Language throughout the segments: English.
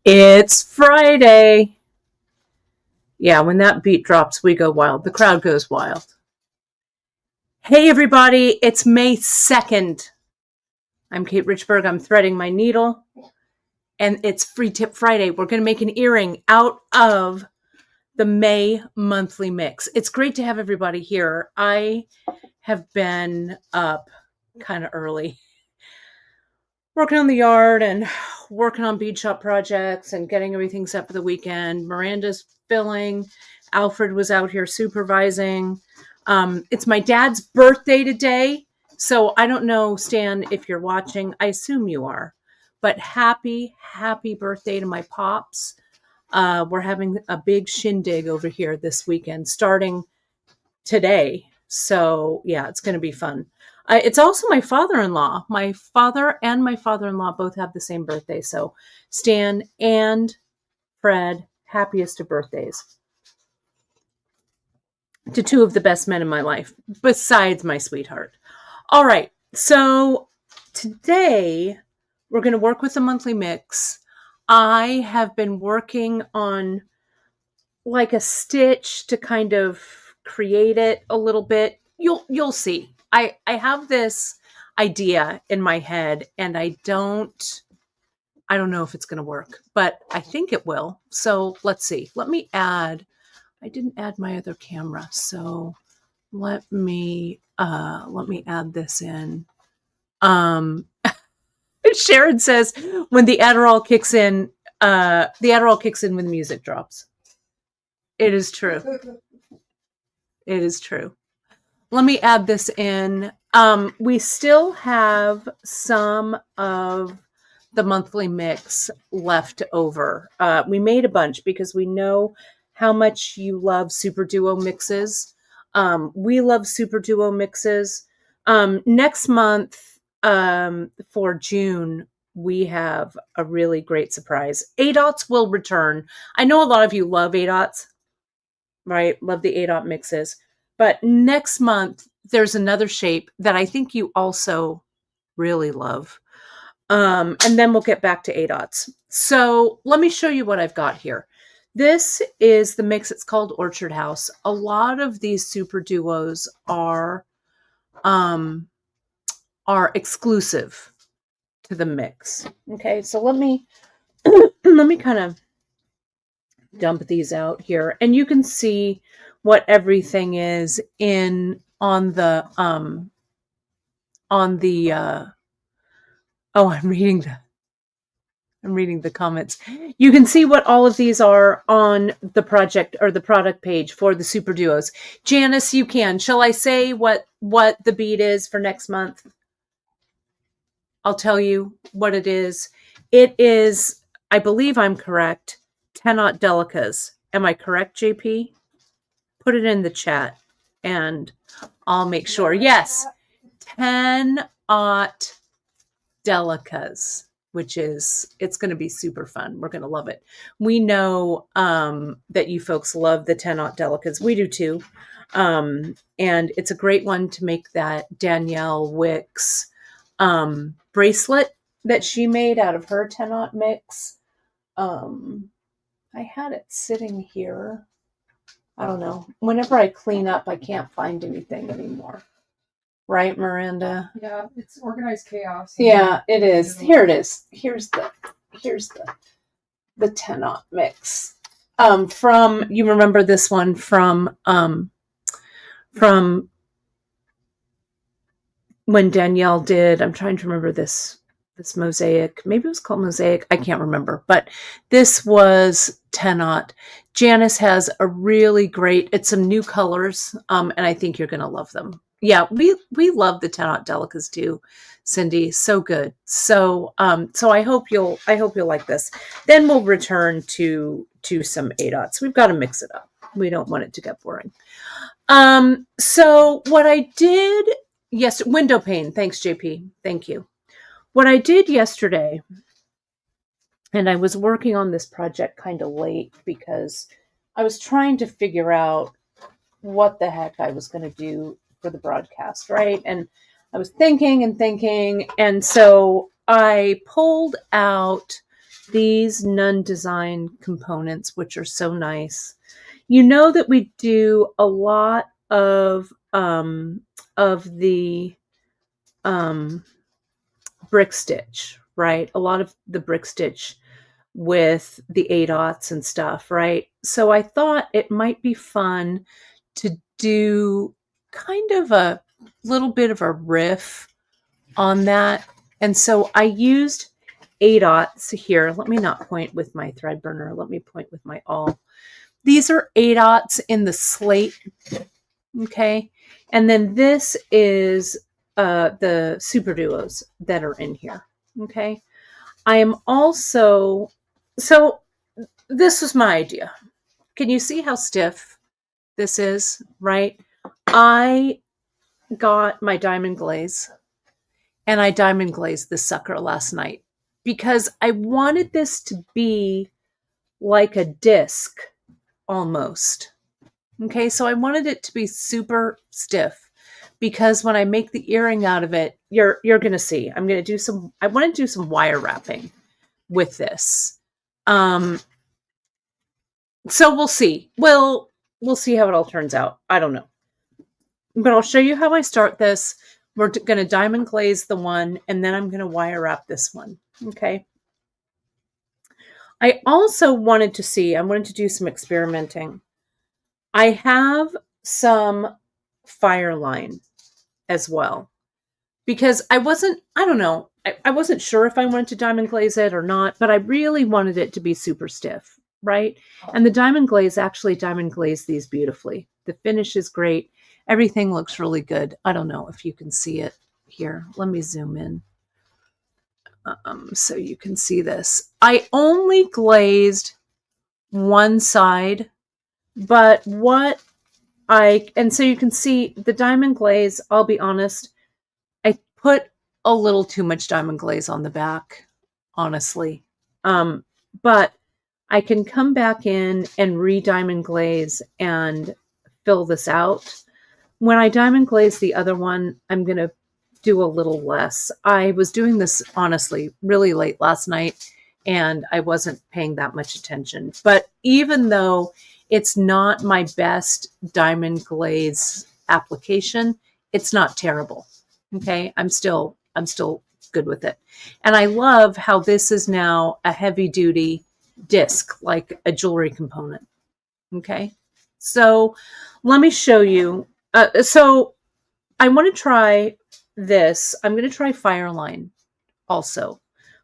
It's Friday. Yeah, when that beat drops, we go wild. The crowd goes wild. Hey, everybody. It's May 2nd. I'm Kate Richberg. I'm threading my needle. And it's Free Tip Friday. We're going to make an earring out of the May monthly mix. It's great to have everybody here. I have been up kind of early, working on the yard and working on bead shop projects and getting everything set for the weekend. Miranda's filling. Alfred was out here supervising. It's my dad's birthday today. So I don't know, Stan, if you're watching. I assume you are. But happy birthday to my pops. We're having a big shindig over here this weekend, starting today. So yeah, it's going to be fun. It's also my father-in-law. My father and my father-in-law both have the same birthday. So Stan and Fred, happiest of birthdays to two of the best men in my life, besides my sweetheart. All right. So today we're going to work with the monthly mix. I have been working on like a stitch to kind of create it a little bit. You'll see. I have this idea in my head and I don't know if it's going to work, but I think it will. So let's see. I didn't add my other camera. So let me add this in. Sharon says when the Adderall kicks in when the music drops. It is true. It is true. Let me add this in. We still have some of the monthly mix left over. We made a bunch because we know how much you love SuperDuo mixes. We love SuperDuo mixes. Next month, for June, we have a really great surprise. ADOTs will return. I know a lot of you love ADOTs, right? Love the ADOT mixes. But next month, there's another shape that I think you also really love. And then we'll get back to ADOTs. So let me show you what I've got here. This is the mix. It's called Orchard House. A lot of these SuperDuos are exclusive to the mix. Okay, so let me kind of dump these out here, and you can see what everything is on the I'm reading the comments. You can see what all of these are on the project or the product page for the SuperDuos. Janice, you can. Shall I say what the bead is for next month? I'll tell you what it is. It is, I believe I'm correct, 10-aught delicas. Am I correct, JP? Put it in the chat and I'll make sure. Yes, 10-aught delicas. It's going to be super fun. We're going to love it. We know that you folks love the 10-aught delicas. We do too. And it's a great one to make that Danielle Wicks bracelet that she made out of her 10-aught mix. I had it sitting here. I don't know. Whenever I clean up, I can't find anything anymore. Right, Miranda? Yeah, it's organized chaos. Yeah, it is. Here it is. Here's the 10-aught mix. From, you remember this one from when Danielle did, I'm trying to remember this mosaic. Maybe it was called Mosaic. I can't remember, but this was 10-aught. Janice has a really great, it's some new colors, and I think you're going to love them. Yeah, we love the 10-aught delicas too, Cindy. So good. So I hope you'll like this. Then we'll return to some ADOTs. We've got to mix it up. We don't want it to get boring. So what I did, yes, window pane. Thanks, JP. Thank you. What I did yesterday, and I was working on this project kind of late because I was trying to figure out what the heck I was going to do for the broadcast, right? And I was thinking, and so I pulled out these Nun Design components, which are so nice. You know that we do a lot of the brick stitch, right? A lot of the brick stitch with the ADOTs and stuff, right? So I thought it might be fun to do kind of a little bit of a riff on that. And so I used ADOTs here. Let me not point with my thread burner. Let me point with my awl. These are ADOTs in the slate. Okay. And then this is the SuperDuos that are in here. Okay. I am also, so this was my idea. Can you see how stiff this is, right? I got my diamond glaze and I diamond glazed this sucker last night because I wanted this to be like a disc almost. Okay, so I wanted it to be super stiff because when I make the earring out of it, you're going to see. I want to do some wire wrapping with this. So we'll see. We'll see how it all turns out. I don't know. But I'll show you how I start this. We're going to diamond glaze the one, and then I'm going to wire wrap this one. Okay. I also wanted to do some experimenting. I have some Fireline as well because I wasn't sure if I wanted to diamond glaze it or not, but I really wanted it to be super stiff, right? And the diamond glaze actually diamond glazed these beautifully. The finish is great. Everything looks really good. I don't know if you can see it here. Let me zoom in so you can see this. I only glazed one side, but so you can see the diamond glaze, I'll be honest, I put a little too much diamond glaze on the back, honestly. But I can come back in and re-diamond glaze and fill this out. When I diamond glaze the other one, I'm going to do a little less. I was doing this, honestly, really late last night, and I wasn't paying that much attention. But even though it's not my best diamond glaze application, it's not terrible. Okay, I'm still good with it. And I love how this is now a heavy duty disc, like a jewelry component. Okay, so let me show you. So I want to try this. I'm going to try Fireline also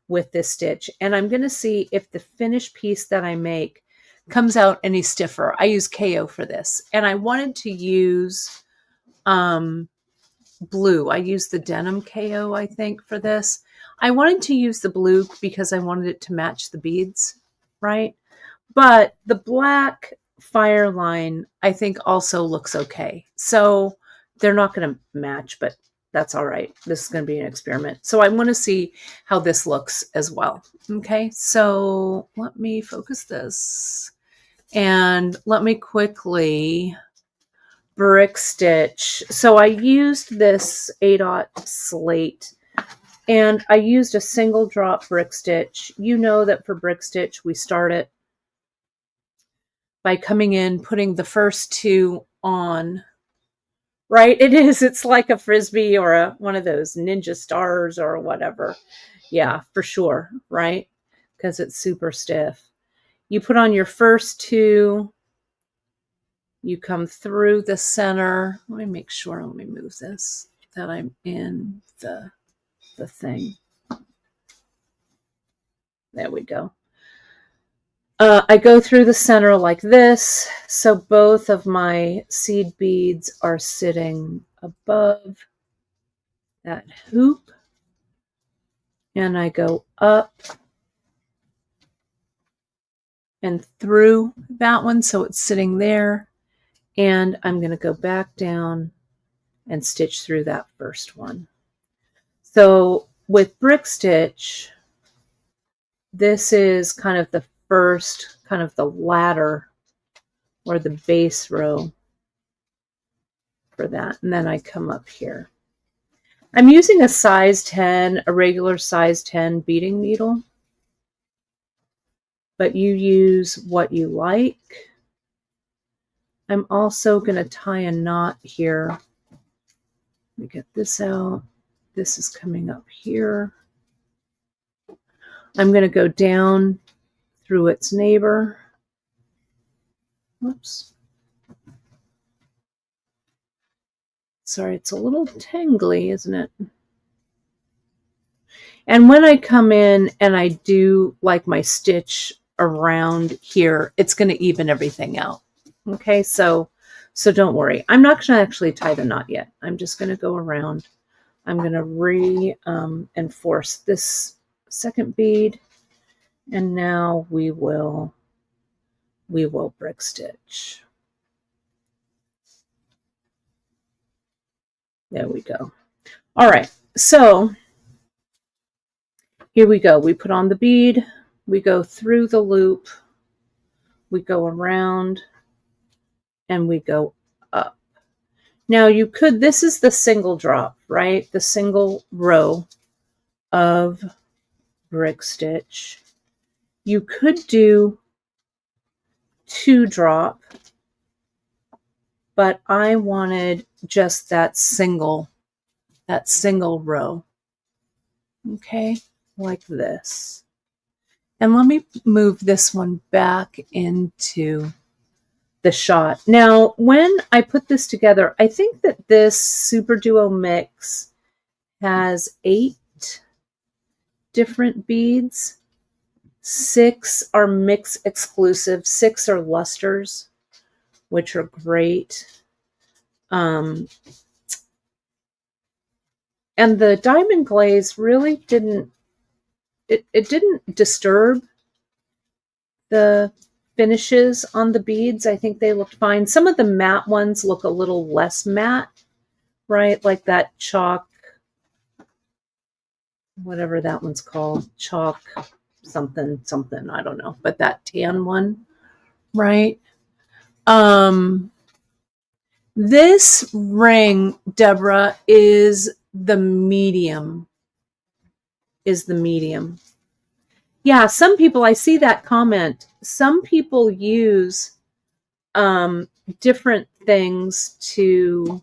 with this stitch, and I'm going to see if the finished piece that I make comes out any stiffer. I use KO for this, and I wanted to use blue. I used the denim KO, I think, for this. I wanted to use the blue because I wanted it to match the beads, right? But the black Fireline, I think, also looks okay. So they're not going to match, but that's all right. This is going to be an experiment. So I want to see how this looks as well. Okay, so let me focus this. And let me quickly brick stitch. So I used this ADOT slate, and I used a single drop brick stitch. You know that for brick stitch, we start it by coming in, putting the first two on, right? It's like a Frisbee or one of those ninja stars or whatever. Yeah, for sure, right? Because it's super stiff. You put on your first two, you come through the center. Let me make sure, let me move this, that I'm in the thing. There we go. I go through the center like this, so both of my seed beads are sitting above that hoop, and I go up and through that one, so it's sitting there, and I'm going to go back down and stitch through that first one. So with brick stitch, this is kind of the first, kind of the ladder or the base row for that. And then I come up here. I'm using a size 10, a regular size 10 beading needle. but you use what you like. I'm also going to tie a knot here. Let me get this out. This is coming up here. I'm going to go down through its neighbor. Whoops. Sorry, it's a little tangly, isn't it? And when I come in and I do like my stitch around here, it's going to even everything out. Okay, so don't worry. I'm not going to actually tie the knot yet. I'm just going to go around. I'm going to reinforce this second bead, and now we will brick stitch. There we go. All right, so here we go. We put on the bead, we go through the loop, we go around, and we go up. Now you could, this is the single drop, right? The single row of brick stitch. You could do 2 drop, but I wanted just that single row. Okay, like this. And let me move this one back into the shot. Now, when I put this together, I think that this SuperDuo mix has 8 different beads. 6 are mix exclusive. 6 are lusters, which are great. And the diamond glaze really didn't, it didn't disturb the finishes on the beads. I think they looked fine. Some of the matte ones look a little less matte, right? Like that chalk, whatever that one's called, chalk something, I don't know, but that tan one, right? This ring, Deborah, is the medium. Yeah, some people, I see that comment. Some people use different things to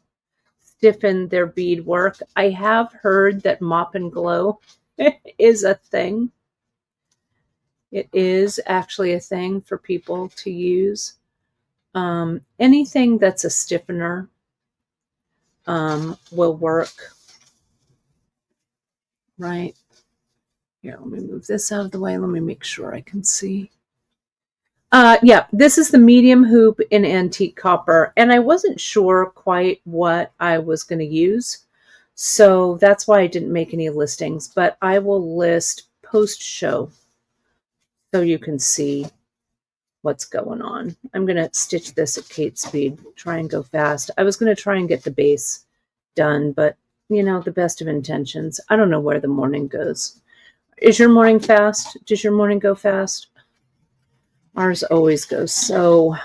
stiffen their beadwork. I have heard that mop and glow is a thing. It is actually a thing for people to use. Anything that's a stiffener will work. Right. Here, let me move this out of the way. Let me make sure I can see. Yeah, this is the medium hoop in antique copper, and I wasn't sure quite what I was going to use, so that's why I didn't make any listings, but I will list post-show so you can see what's going on. I'm going to stitch this at Kate's speed, try and go fast. I was going to try and get the base done, but, you know, the best of intentions. I don't know where the morning goes. Is your morning fast? Does your morning go fast? Ours always goes so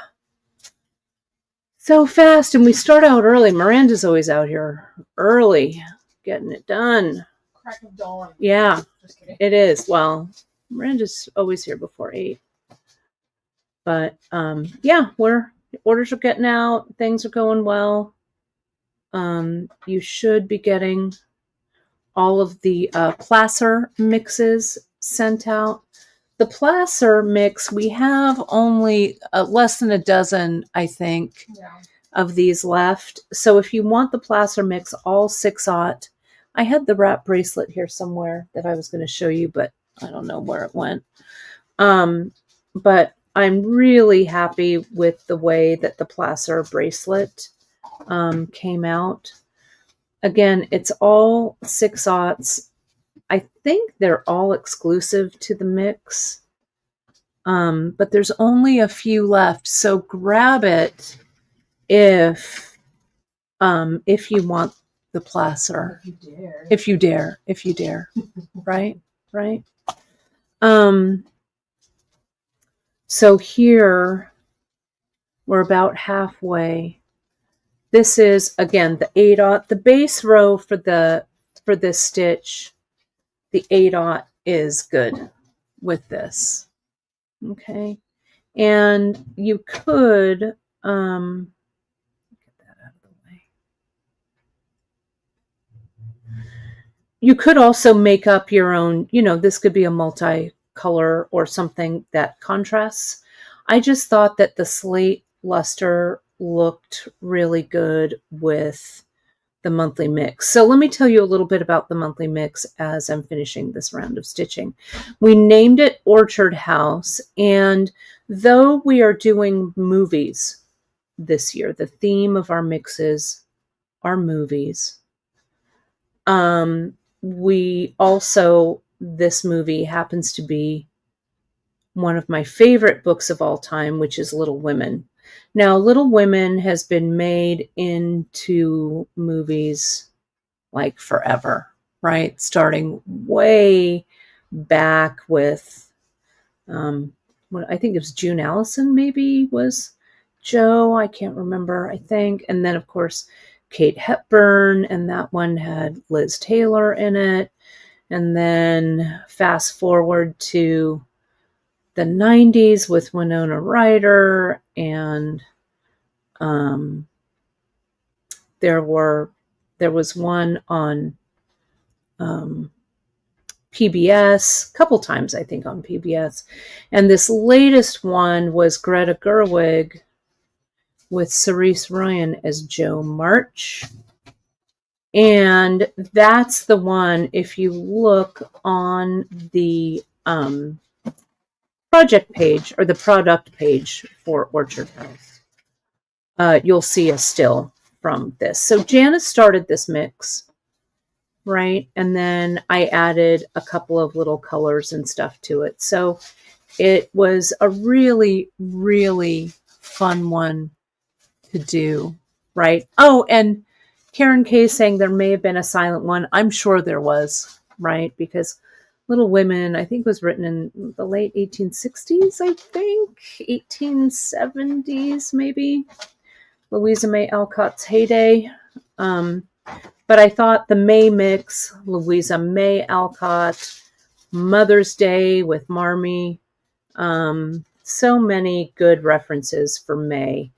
fast, and we start out early. Miranda's always out here early, getting it done. Crack of dawn. Yeah, just kidding. It is. Well, Miranda's always here before 8. But yeah, orders are getting out. Things are going well. You should be getting all of the placer mixes sent out. The placer mix, we have only less than a dozen, I think, of these left. So if you want the placer mix, all 6/0. I had the wrap bracelet here somewhere that I was going to show you, but I don't know where it went. But I'm really happy with the way that the placer bracelet came out. Again, it's all 6/0. I think they're all exclusive to the mix, but there's only a few left. So grab it if you want the placer. If you dare. Right. So here we're about halfway. This is, again, the 8/0. The base row for this stitch, the 8/0 is good with this. Okay. And you could, get that out of the way. You could also make up your own, this could be a multi-color or something that contrasts. I just thought that the slate luster looked really good with the monthly mix. So let me tell you a little bit about the monthly mix as I'm finishing this round of stitching. We named it Orchard House, and though we are doing movies this year, the theme of our mixes are movies. We also, this movie happens to be one of my favorite books of all time, which is Little Women. Now, Little Women has been made into movies like forever, right? Starting way back with, what I think it was June Allison, maybe was Joe. I can't remember, I think. And then, of course, Kate Hepburn, and that one had Liz Taylor in it. And then fast forward to the 90s with Winona Ryder, and there was one on PBS, a couple times I think on PBS. And this latest one was Greta Gerwig with Cerise Ryan as Jo March. And that's the one, if you look on the project page or the product page for Orchard House, you'll see a still from this. So Janice started this mix, right? And then I added a couple of little colors and stuff to it. So it was a really, really fun one to do, right? Oh, and Karen K is saying there may have been a silent one. I'm sure there was, right? Because Little Women, I think, was written in the late 1860s, I think, 1870s, maybe. Louisa May Alcott's heyday. But I thought the May mix, Louisa May Alcott, Mother's Day with Marmee, so many good references for May.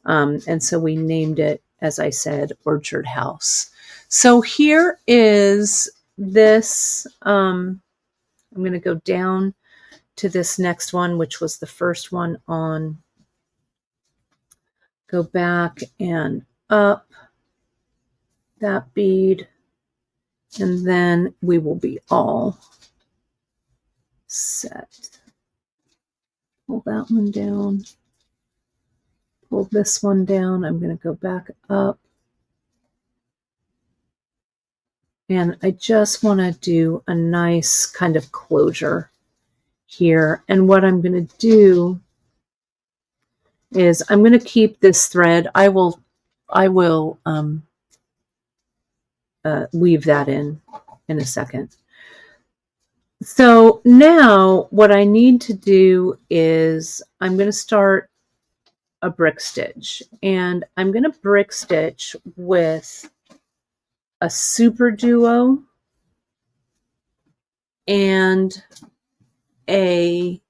And so we named it, as I said, Orchard House. So here is this. I'm going to go down to this next one, which was the first one on. Go back and up that bead, and then we will be all set. Pull that one down. Pull this one down. I'm going to go back up. And I just want to do a nice kind of closure here. And what I'm going to do is I'm going to keep this thread. I will weave that in a second. So now what I need to do is I'm going to start a brick stitch, and I'm going to brick stitch with a SuperDuo and an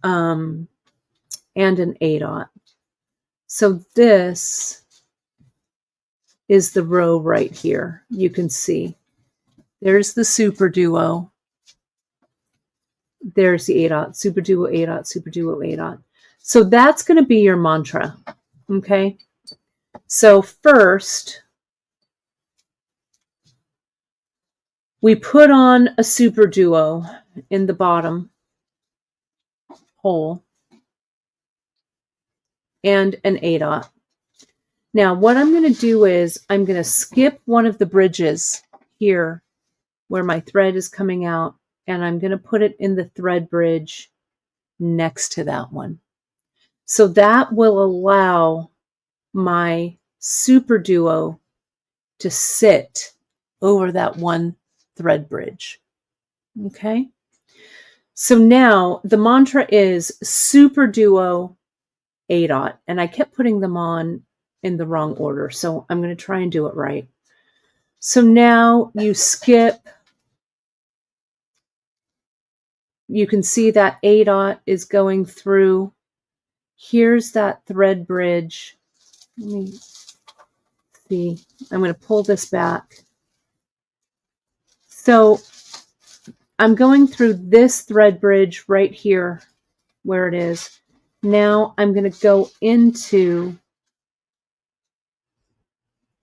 8/0. So this is the row right here. You can see there's the SuperDuo. There's the 8/0, SuperDuo 8/0, SuperDuo 8/0. So that's going to be your mantra. Okay. So first, we put on a SuperDuo in the bottom hole and an 8/0. Now, what I'm going to do is I'm going to skip one of the bridges here where my thread is coming out, and I'm going to put it in the thread bridge next to that one. So that will allow my SuperDuo to sit over that one thread bridge. Okay. So now the mantra is SuperDuo 8/0, and I kept putting them on in the wrong order. So I'm going to try and do it right. So now you skip you can see that A dot is going through. Here's that thread bridge. Let me see. I'm going to pull this back. So I'm going through this thread bridge right here where it is. Now I'm going to go into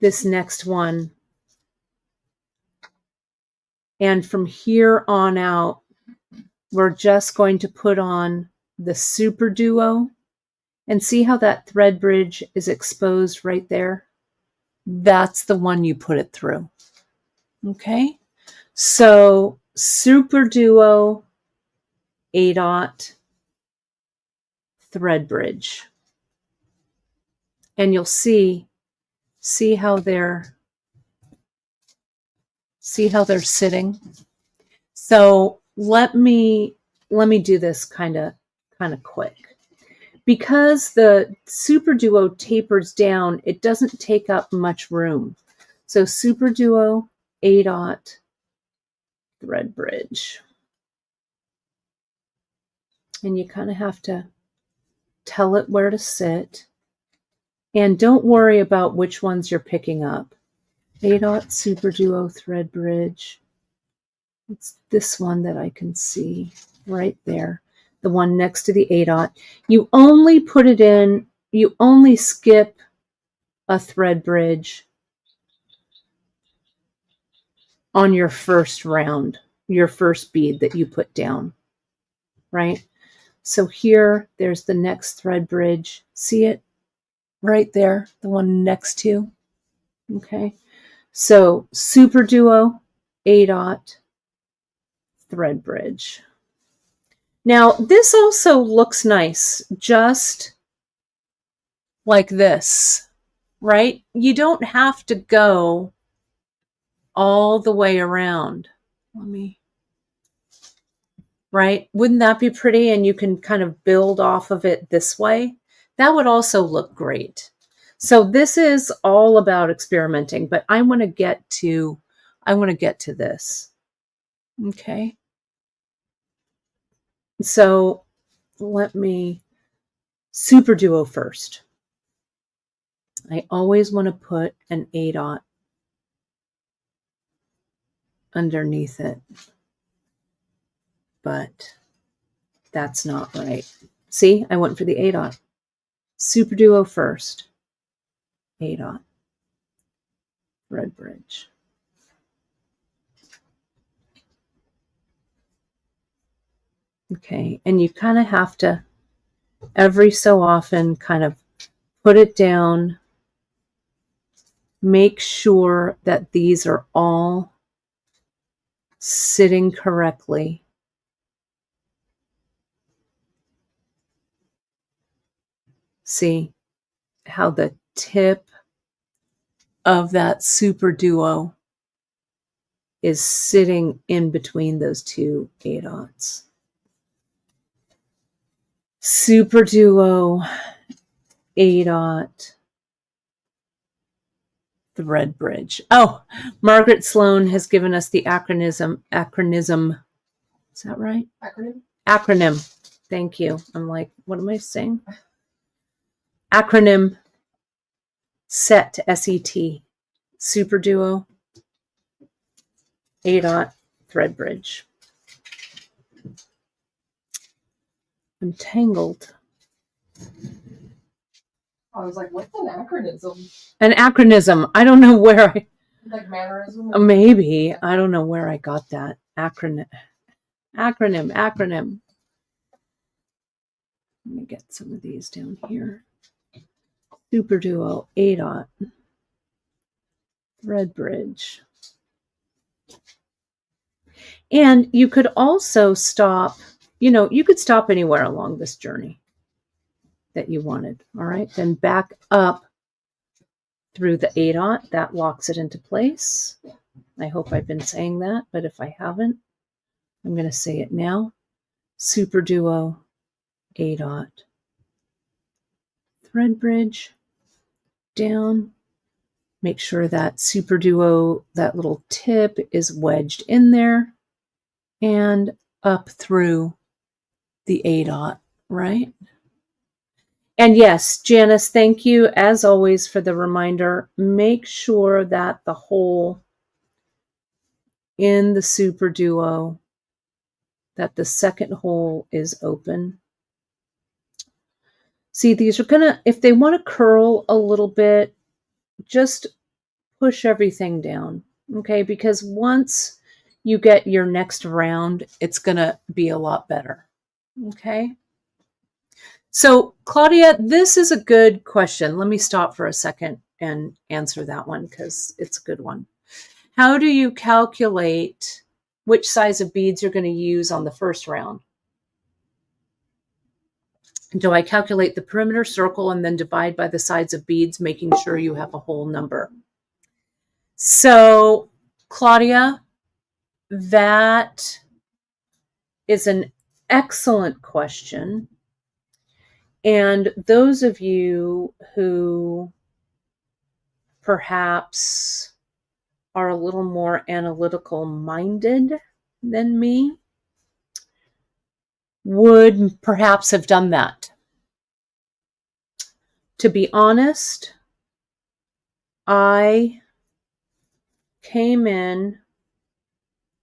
this next one. And from here on out, we're just going to put on the SuperDuo, and see how that thread bridge is exposed right there? That's the one you put it through. Okay, so SuperDuo A dot thread bridge, and you'll see how they're sitting. So let me do this kind of quick. Because the SuperDuo tapers down, it doesn't take up much room. So SuperDuo A dot thread bridge. And you kind of have to tell it where to sit. And don't worry about which ones you're picking up. A dot SuperDuo thread bridge. It's this one that I can see right there. The one next to the A dot. You only put it in, you only skip a thread bridge on your first round, your first bead that you put down, right? So here, there's the next thread bridge. See it right there, the one next to, okay? So SuperDuo A dot thread bridge. Now, this also looks nice, just like this, right? You don't have to go all the way around. Right? Wouldn't that be pretty? And you can kind of build off of it this way. That would also look great. So this is all about experimenting, but I want to get to this. Okay. So let me SuperDuo first. I always want to put an A dot underneath it, but that's not right. See, I went for the A dot. SuperDuo first. A dot. Thread bridge. Okay, and you kind of have to every so often kind of put it down. Make sure that these are all sitting correctly. See how the tip of that SuperDuo is sitting in between those two A dots. SuperDuo A dot thread bridge. Oh, Margaret Sloan has given us the acronym. Is that right? Acronym. Thank you. I'm like, what am I saying? Acronym SET, S-E-T. SuperDuo A dot thread bridge. I'm tangled. I was like, what's an acronym? An acronym. I don't know where I... Like mannerism? Maybe. I don't know where I got that. Acronym. Let me get some of these down here. SuperDuo A dot thread bridge. And you could also stop, you could stop anywhere along this journey that you wanted. All right, then back up through the A dot. That locks it into place. I hope I've been saying that, but if I haven't, I'm going to say it now. SuperDuo A dot thread bridge down. Make sure that SuperDuo, that little tip is wedged in there, and up through the A dot, right? And yes, Janice, thank you as always for the reminder. Make sure that the hole in the SuperDuo, that the second hole is open. See, these are gonna, if they want to curl a little bit, just push everything down, okay? Because once you get your next round, it's gonna be a lot better, okay? So, Claudia, this is a good question. Let me stop for a second and answer that one because it's a good one. How do you calculate which size of beads you're going to use on the first round? Do I calculate the perimeter circle and then divide by the sides of beads, making sure you have a whole number? So, Claudia, that is an excellent question. And those of you who perhaps are a little more analytical minded than me would perhaps have done that. To be honest, I came in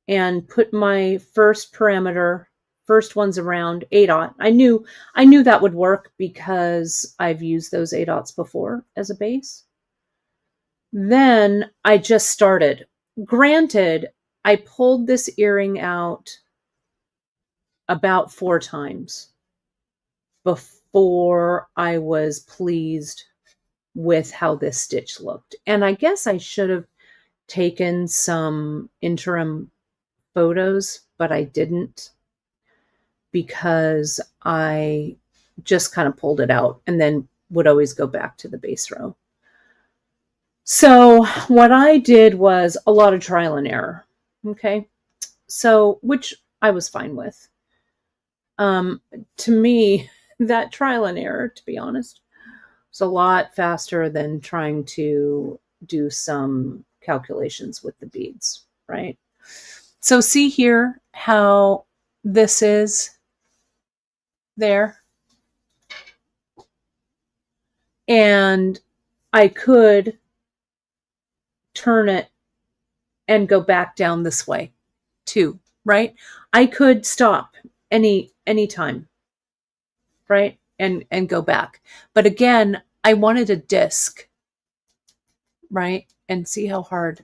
and put my first parameter, first ones around A dot. I knew that would work because I've used those A dots before as a base. Then I just started. Granted, I pulled this earring out about 4 times before I was pleased with how this stitch looked. And I guess I should have taken some interim photos, but I didn't because I just kind of pulled it out and then would always go back to the base row. So what I did was a lot of trial and error. Okay. So, which I was fine with. To me, that trial and error, to be honest, was a lot faster than trying to do some calculations with the beads, right? So see here how this is there. And I could turn it and go back down this way too, right? I could stop any time, right? And go back. But again, I wanted a disc, right? And see how hard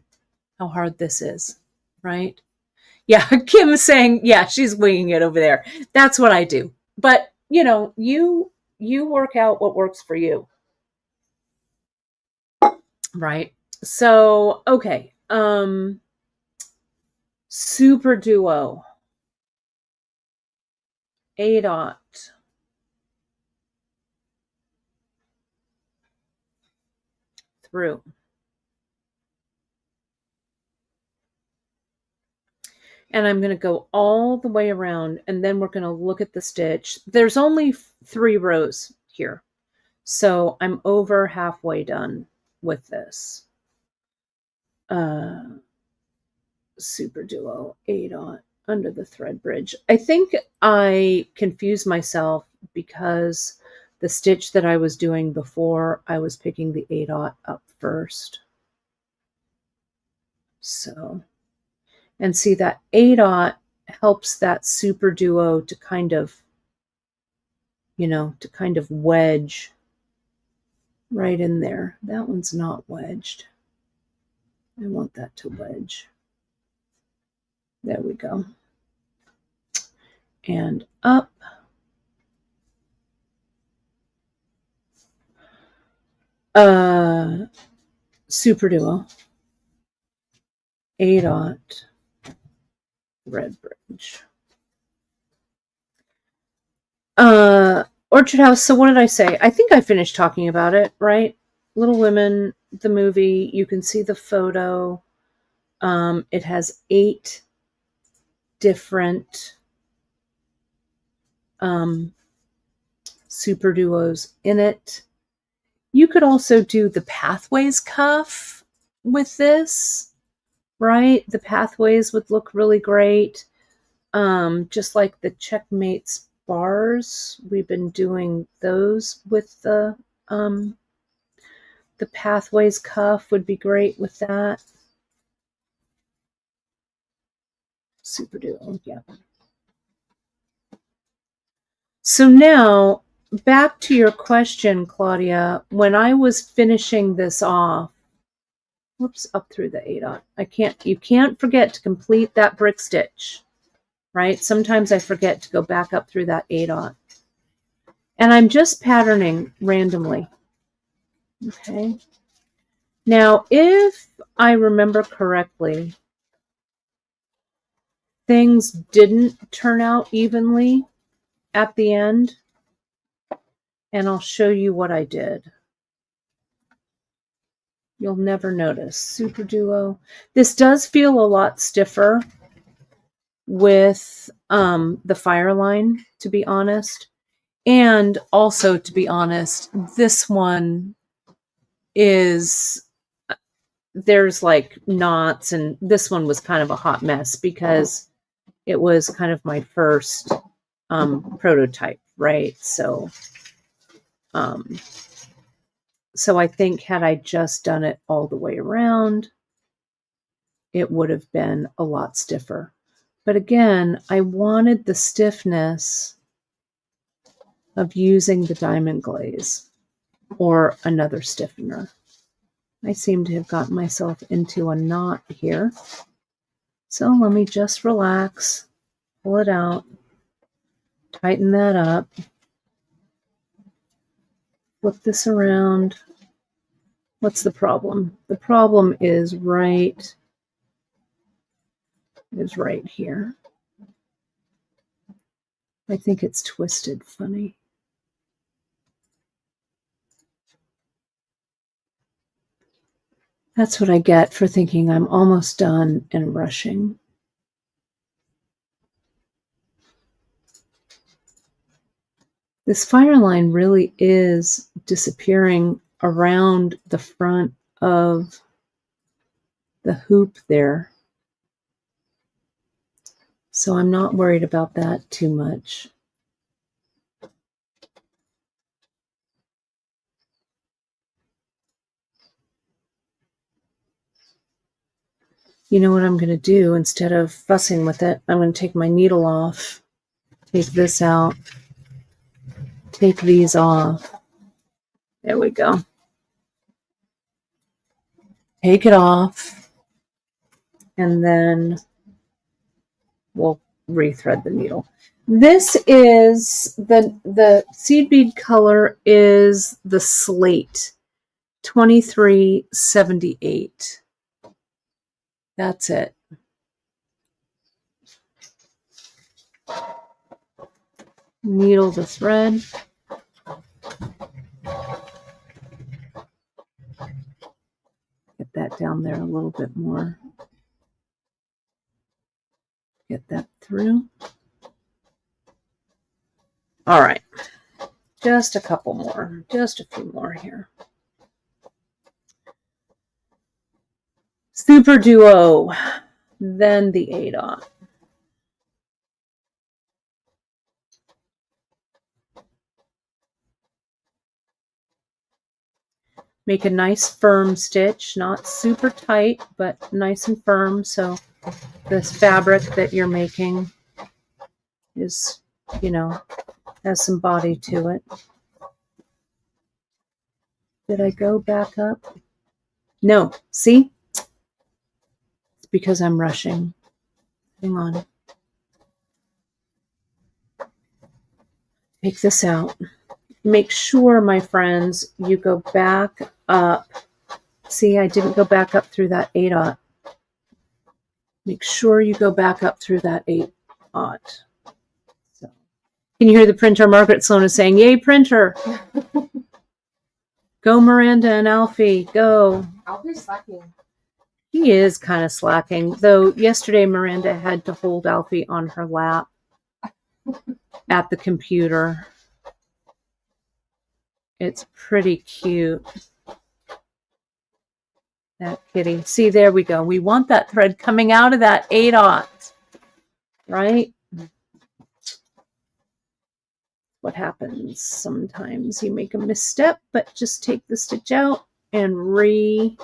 this is, right? Yeah, Kim is saying, yeah, she's winging it over there. That's what I do. But, you work out what works for you. Right? So, okay. SuperDuo. A dot. Through. And I'm going to go all the way around, and then we're going to look at the stitch. There's only 3 rows here. So I'm over halfway done with this. SuperDuo A dot under the thread bridge. I think I confused myself because the stitch that I was doing before, I was picking the A dot up first. So, and see that A dot helps that SuperDuo to kind of, wedge right in there. That one's not wedged. I want that to wedge. There we go. And up. SuperDuo. A dot. Thread bridge. Orchard House. So what did I say? I think I finished talking about it, right? Little Women, the movie. You can see the photo. It has 8 different SuperDuos in it. You could also do the Pathways cuff with this, right? The Pathways would look really great. just like the Checkmates bars, we've been doing those with the Pathways cuff would be great with that. SuperDuo, yeah. So now, back to your question, Claudia. When I was finishing this off, whoops, up through the 8-aught. You can't forget to complete that brick stitch, right? Sometimes I forget to go back up through that 8-aught. And I'm just patterning randomly. Okay. Now, if I remember correctly, things didn't turn out evenly at the end, and I'll show you what I did. You'll never notice. SuperDuo. This does feel a lot stiffer with the Fireline, to be honest. And also, to be honest, this one is, there's like knots, and this one was kind of a hot mess because it was kind of my first prototype, right? So I think had I just done it all the way around, it would have been a lot stiffer. But again, I wanted the stiffness of using the diamond glaze or another stiffener. I seem to have gotten myself into a knot here. So let me just relax, pull it out, tighten that up, flip this around. What's the problem? The problem is right here. I think it's twisted funny. That's what I get for thinking I'm almost done and rushing. This Fireline really is disappearing around the front of the hoop there. So I'm not worried about that too much. You know what I'm going to do? Instead of fussing with it, I'm going to take my needle off, take this out, take these off. There we go. Take it off, and then we'll rethread the needle. This is the seed bead color is the slate 2378. That's it. Needle the thread. Get that down there a little bit more. Get that through. All right. Just a couple more. Just a few more here. SuperDuo. Then the 8-aught. Make a nice firm stitch, not super tight, but nice and firm. So this fabric that you're making is, you know, has some body to it. Did I go back up? No, see? It's because I'm rushing. Hang on. Take this out. Make sure, my friends, you go back up. See, I didn't go back up through that 8-aught. Make sure you go back up through that 8-aught. So, can you hear the printer? Margaret Sloan is saying, yay, printer. Go, Miranda and Alfie, go. Alfie's slacking. He is kind of slacking, though yesterday Miranda had to hold Alfie on her lap at the computer. It's pretty cute. That kitty. See, there we go. We want that thread coming out of that 8-aught, right? what happens. Sometimes you make a misstep, but just take the stitch out and redo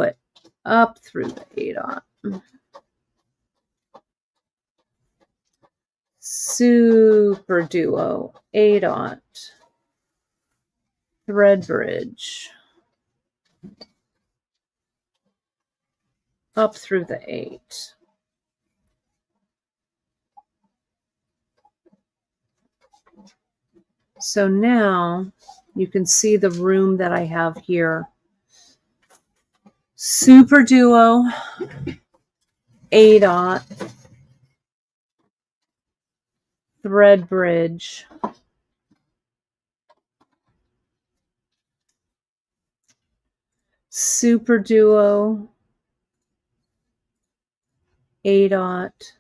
it up through the A-dot. SuperDuo, A-dot, thread bridge, up through the 8. So now you can see the room that I have here. SuperDuo, A-dot, thread bridge, SuperDuo, A-dot,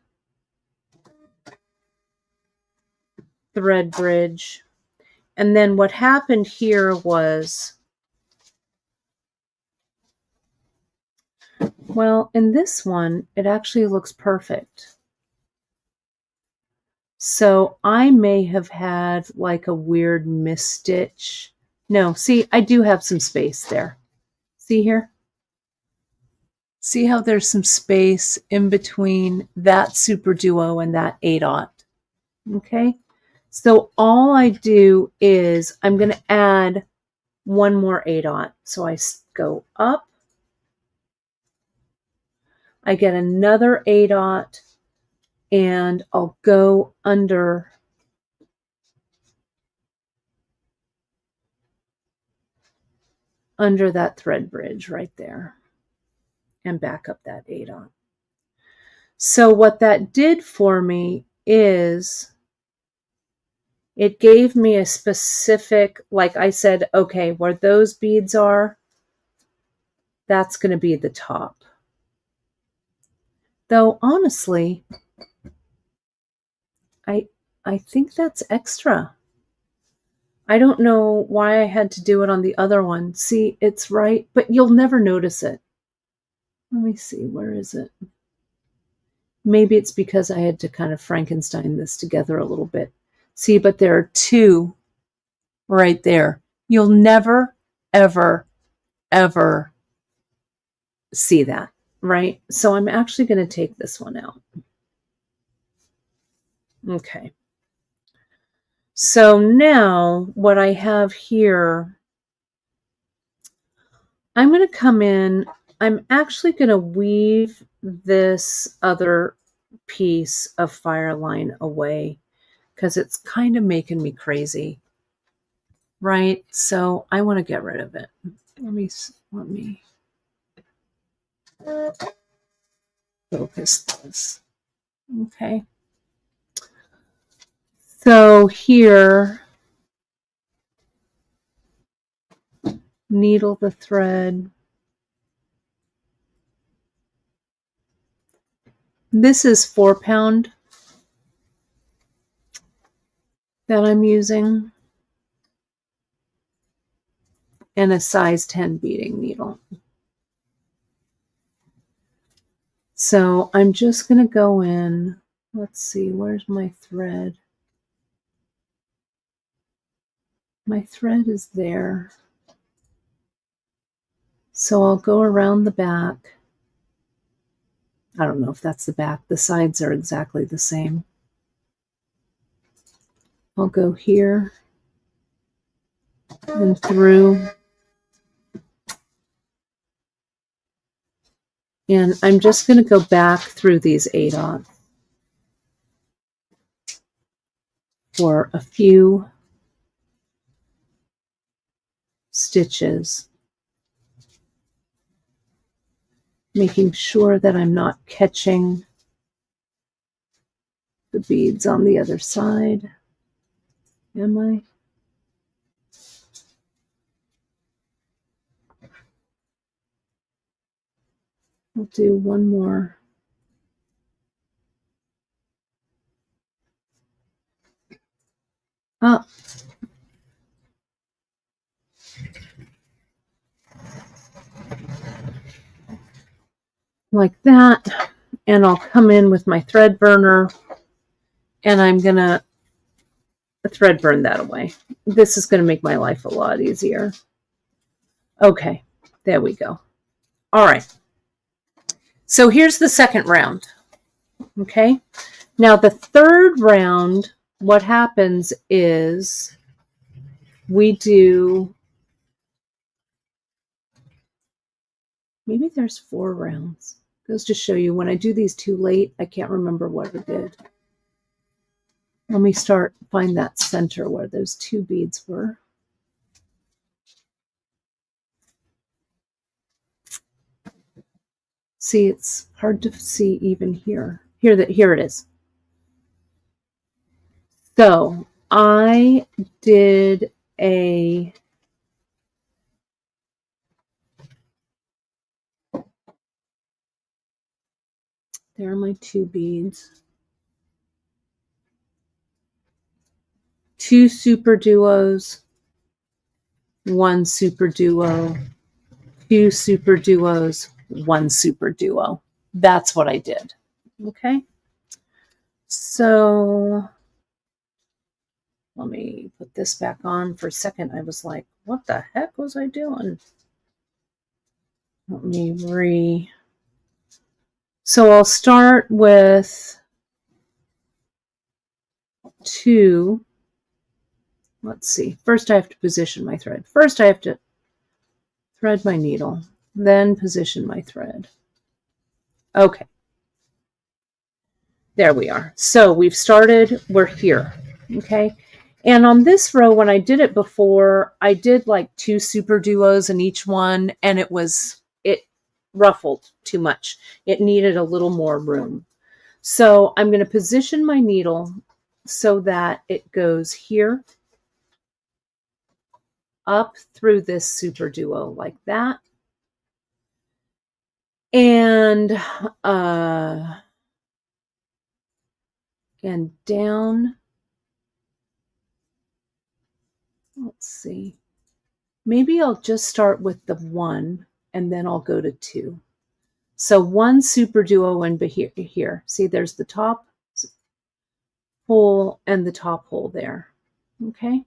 thread bridge. And then what happened here was, well, in this one, it actually looks perfect. So I may have had like a weird misstitch. No, see, I do have some space there. See here? See how there's some space in between that SuperDuo and that A-dot? Okay, so all I do is I'm going to add one more A-dot. So I go up, I get another A-dot, and I'll go under that thread bridge right there and back up that A-dot. So what that did for me is it gave me a specific, like I said, okay, where those beads are, that's going to be the top. Though honestly, I think that's extra. I don't know why I had to do it on the other one. See, it's right, but you'll never notice it. Let me see, where is it? Maybe it's because I had to kind of Frankenstein this together a little bit. See, but there are two right there. You'll never, ever, ever see that, right? So I'm actually going to take this one out. Okay. So now what I have here, I'm going to come in. I'm actually going to weave this other piece of fire line away because it's kind of making me crazy, right? So I want to get rid of it. Let me focus this. Okay. So here, needle the thread. This is 4-pound that I'm using and a size 10 beading needle. So I'm just going to go in. Let's see, where's my thread? My thread is there. So I'll go around the back. I don't know if that's the back. The sides are exactly the same. I'll go here and through. And I'm just going to go back through these A-dots for a few stitches, making sure that I'm not catching the beads on the other side. Am I? I'll do one more. Up. Like that. And I'll come in with my thread burner and I'm going to thread burn that away. This is going to make my life a lot easier. Okay, there we go. All right. So here's the second round. Okay. Now the third round, what happens is we do, maybe there's 4 rounds. Goes to show you when I do these too late, I can't remember what I did. Let me find that center where those 2 beads were. See, it's hard to see even here. Here it is. So I did there are my 2 beads. 2 SuperDuos, 1 SuperDuo, 2 SuperDuos, 1 SuperDuo. That's what I did. Okay. So let me put this back on for a second. I was like, what the heck was I doing? Let me So I'll start with 2. Let's see. First I have to position my thread. First I have to thread my needle, then position my thread. Okay. There we are. So we've started, we're here. Okay. And on this row, when I did it before, I did like 2 SuperDuos in each one, and it ruffled too much. It needed a little more room. So I'm going to position my needle so that it goes here, up through this SuperDuo like that. And down. Let's see. Maybe I'll just start with the 1 and then I'll go to 2. So 1 SuperDuo and here. See, there's the top hole and the top hole there. Okay.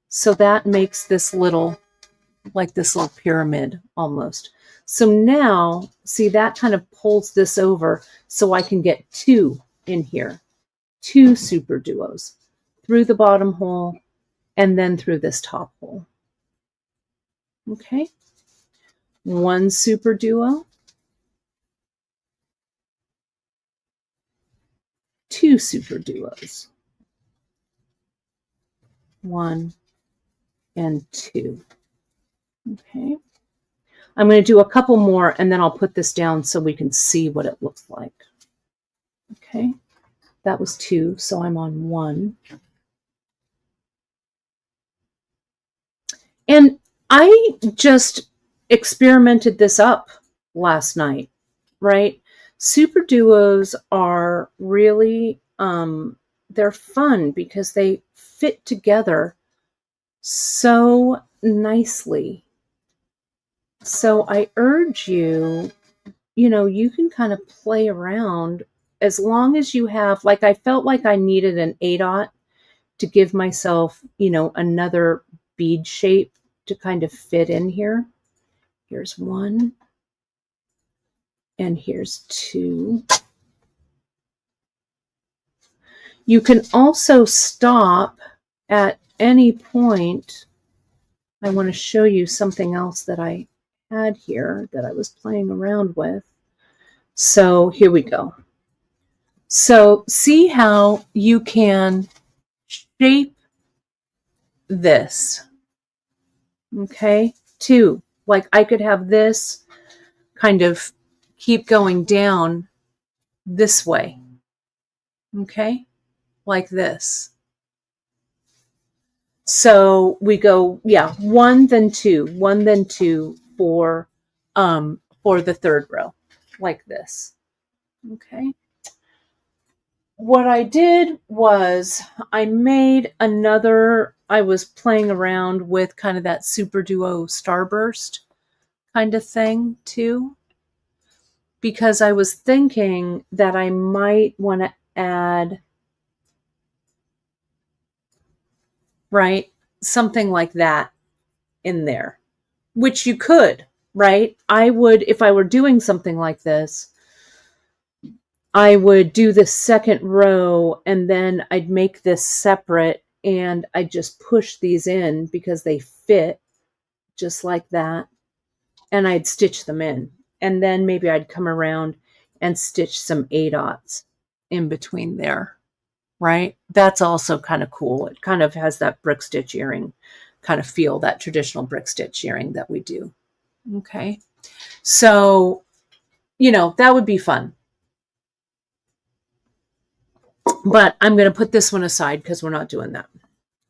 So that makes this little pyramid almost. So now, see, that kind of pulls this over so I can get 2 in here. 2 SuperDuos through the bottom hole and then through this top hole. Okay. 1 SuperDuo. 2 SuperDuos. 1 and 2. Okay. I'm going to do a couple more and then I'll put this down so we can see what it looks like. Okay. That was 2, so I'm on 1. And I just experimented this up last night, right? SuperDuos are really, they're fun because they fit together so nicely. So I urge you, you can kind of play around as long as you have, like I felt like I needed an 8/0 to give myself, another bead shape to kind of fit in here. Here's 1 and here's 2. You can also stop at any point. I want to show you something else that I had here that I was playing around with. So here we go. So see how you can shape this. Okay, 2. Like I could have this kind of keep going down this way. Okay, like this. So we go, 1 then 2, 1 then 2 for the third row, like this. Okay. What I did was I was playing around with kind of that SuperDuo starburst kind of thing too, because I was thinking that I might want to add right? Something like that in there, which you could, right? I would, if I were doing something like this, I would do the second row and then I'd make this separate and I'd just push these in because they fit just like that. And I'd stitch them in. And then maybe I'd come around and stitch some A-dots in between there, right? That's also kind of cool. It kind of has that brick stitch earring kind of feel, that traditional brick stitch earring that we do. Okay. So, you know, that would be fun. But I'm going to put this one aside because we're not doing that.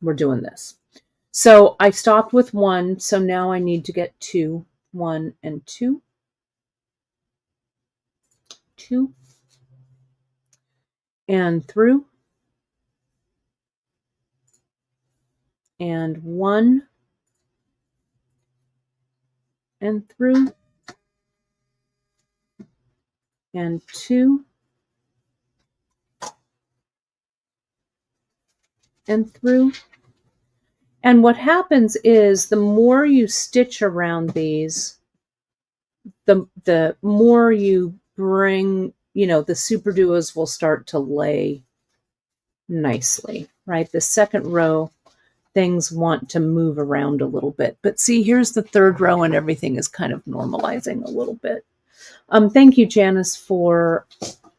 We're doing this. So I stopped with 1. So now I need to get 2, 1 and 2. 2 and through, and 1 and through, and 2 and through. And what happens is the more you stitch around these, the more you bring, you know, the SuperDuos will start to lay nicely, right? The second row, things want to move around a little bit. But see, here's the third row and everything is kind of normalizing a little bit. Thank you, Janice, for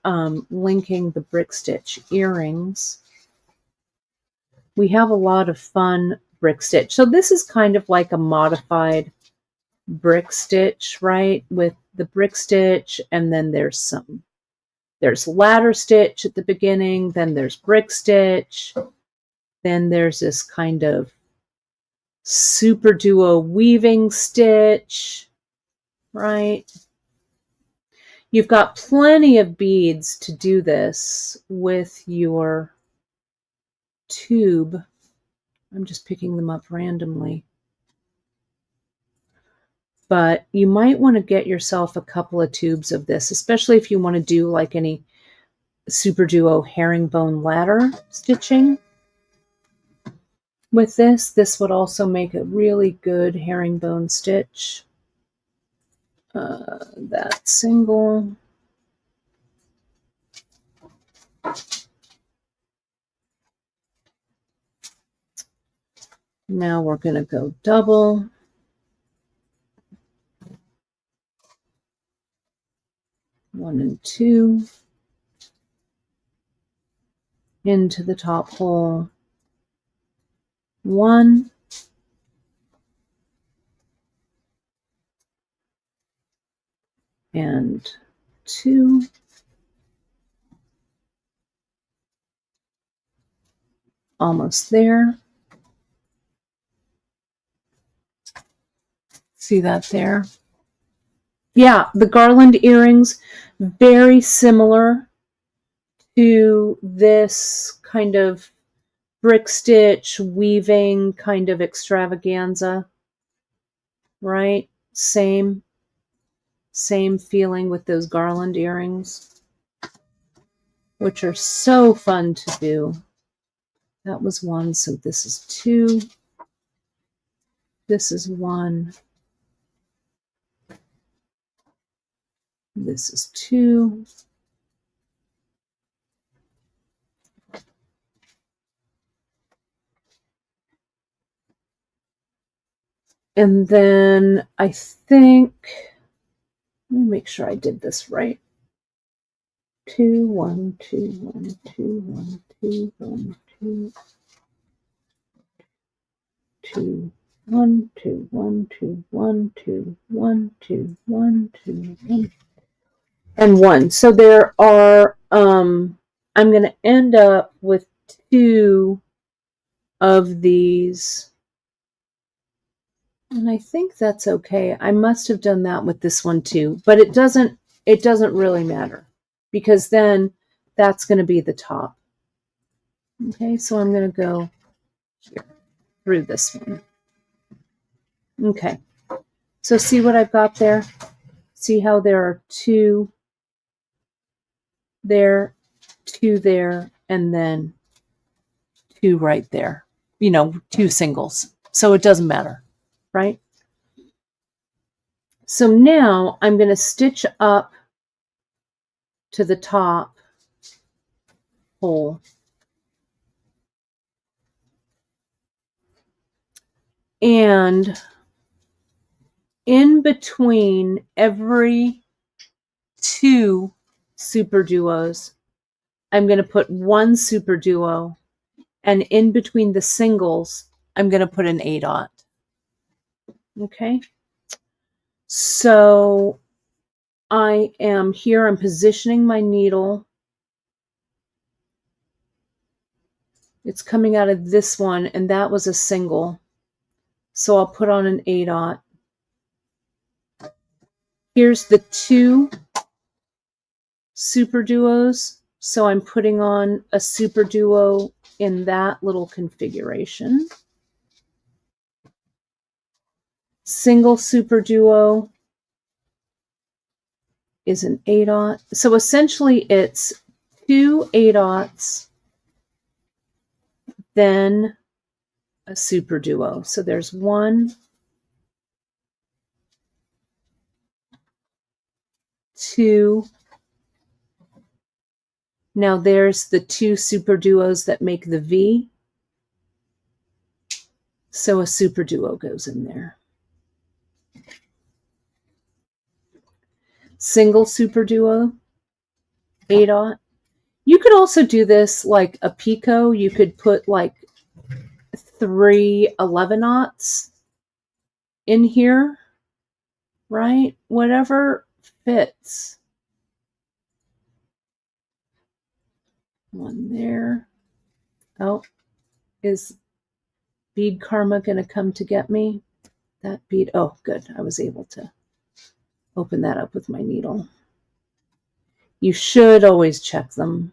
linking the brick stitch earrings. We have a lot of fun brick stitch. So this is kind of like a modified brick stitch, right? With the brick stitch, and then there's ladder stitch at the beginning, then there's brick stitch, then there's this kind of SuperDuo weaving stitch, right? You've got plenty of beads to do this with your tube. I'm just picking them up randomly. But you might want to get yourself a couple of tubes of this, especially if you want to do like any SuperDuo herringbone ladder stitching. With this, this would also make a really good herringbone stitch. That single. Now we're going to go double. One and two into the top hole. 1 and 2. Almost there. See that there? Yeah, the garland earrings, very similar to this kind of brick stitch weaving kind of extravaganza, right? Same feeling with those garland earrings, which are so fun to do. That was 1, so this is 2. This is 1. This is 2. And then I think, let me make sure I did this right. 2, 1, 2, 1, 2, 1, 2, 1, 2, 2, 1, 2, 1, 2, 1, 2, 1, 2, 1, 2, 1, and 1. So there are, I'm going to end up with 2 of these. And I think that's okay. I must have done that with this one too, but it doesn't really matter because then that's going to be the top. Okay, so I'm going to go here through this one. Okay, so see what I've got there? See how there are 2 there, 2 there, and then 2 right there. 2 singles. So it doesn't matter, right? So now I'm going to stitch up to the top hole. And in between every 2 SuperDuos, I'm going to put 1 SuperDuo, and in between the singles, I'm going to put an 8/0. Okay. So I am here, I'm positioning my needle. It's coming out of this one, and that was a single. So I'll put on an 8/0. Here's the 2 SuperDuos. So I'm putting on a SuperDuo in that little configuration. Single SuperDuo is an 8/0. So essentially it's 2 8/0s, then a SuperDuo. So there's 1, 2. Now there's the 2 SuperDuos that make the V. So a SuperDuo goes in there. Single SuperDuo, 8/0. You could also do this like a picot. You could put like 3 11/0 in here, right? Whatever fits. 1 there. Oh, is bead karma going to come to get me? That bead, oh, good. I was able to open that up with my needle. You should always check them.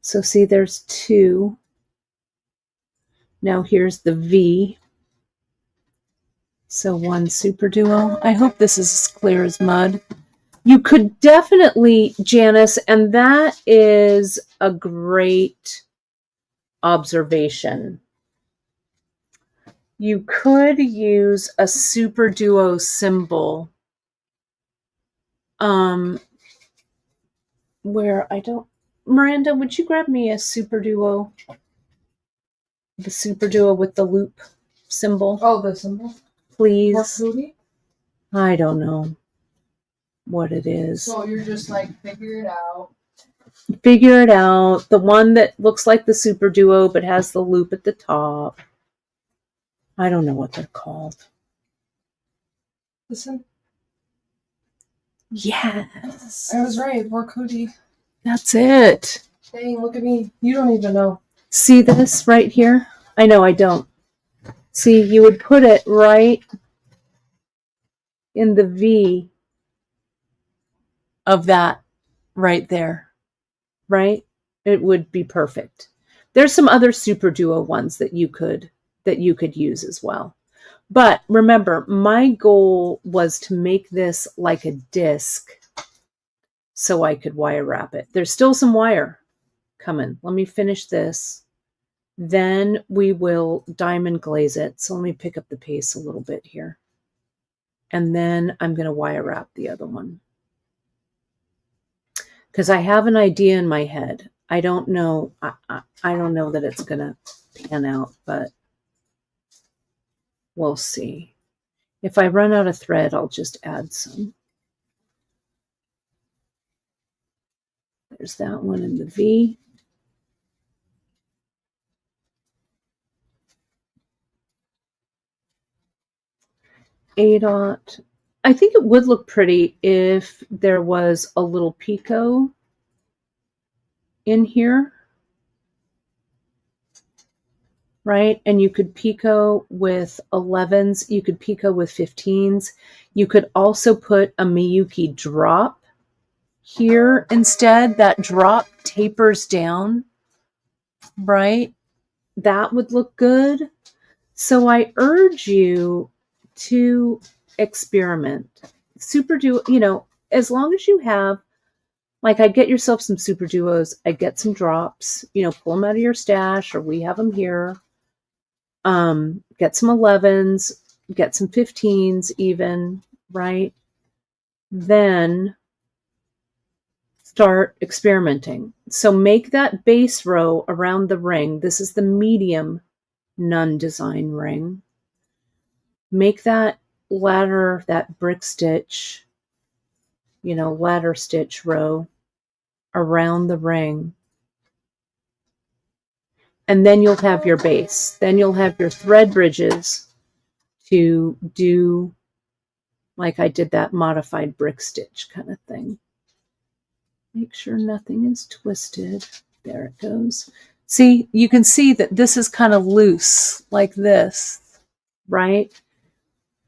So see, there's 2. Now here's the V. So 1 SuperDuo. I hope this is as clear as mud. You could definitely, Janice, and that is a great observation. You could use a SuperDuo symbol where I don't, Miranda, would you grab me a SuperDuo? The SuperDuo with the loop symbol. Oh, the symbol? Please. More I don't know what it is. So you're just like, figure it out. Figure it out. The one that looks like the SuperDuo but has the loop at the top. I don't know what they're called. Listen. Yes. I was right. Vorkudi. That's it. Dang, look at me. You don't even know. See this right here? I know I don't. See, you would put it right in the V of that right there, right? It would be perfect. There's some other SuperDuo ones that you could use as well. But remember, my goal was to make this like a disc so I could wire wrap it. There's still some wire coming. Let me finish this. Then we will diamond glaze it. So let me pick up the pace a little bit here. And then I'm going to wire wrap the other one. Because I have an idea in my head. I don't know. I don't know that it's going to pan out, but we'll see. If I run out of thread, I'll just add some. There's that one in the V. A-dot. I think it would look pretty if there was a little picot in here, right? And you could picot with 11s. You could picot with 15s. You could also put a Miyuki drop here instead. That drop tapers down, right? That would look good. So I urge you to experiment. SuperDuo, as long as you have Like, I'd get yourself some SuperDuos. I'd get some drops, pull them out of your stash, or we have them here. Get some 11s, get some 15s even, right? Then start experimenting. So make that base row around the ring. This is the medium nun design ring. Make that ladder, that brick stitch, ladder stitch row around the ring. And then you'll have your base. Then you'll have your thread bridges to do, like I did that modified brick stitch kind of thing. Make sure nothing is twisted. There it goes. See, you can see that this is kind of loose like this, right?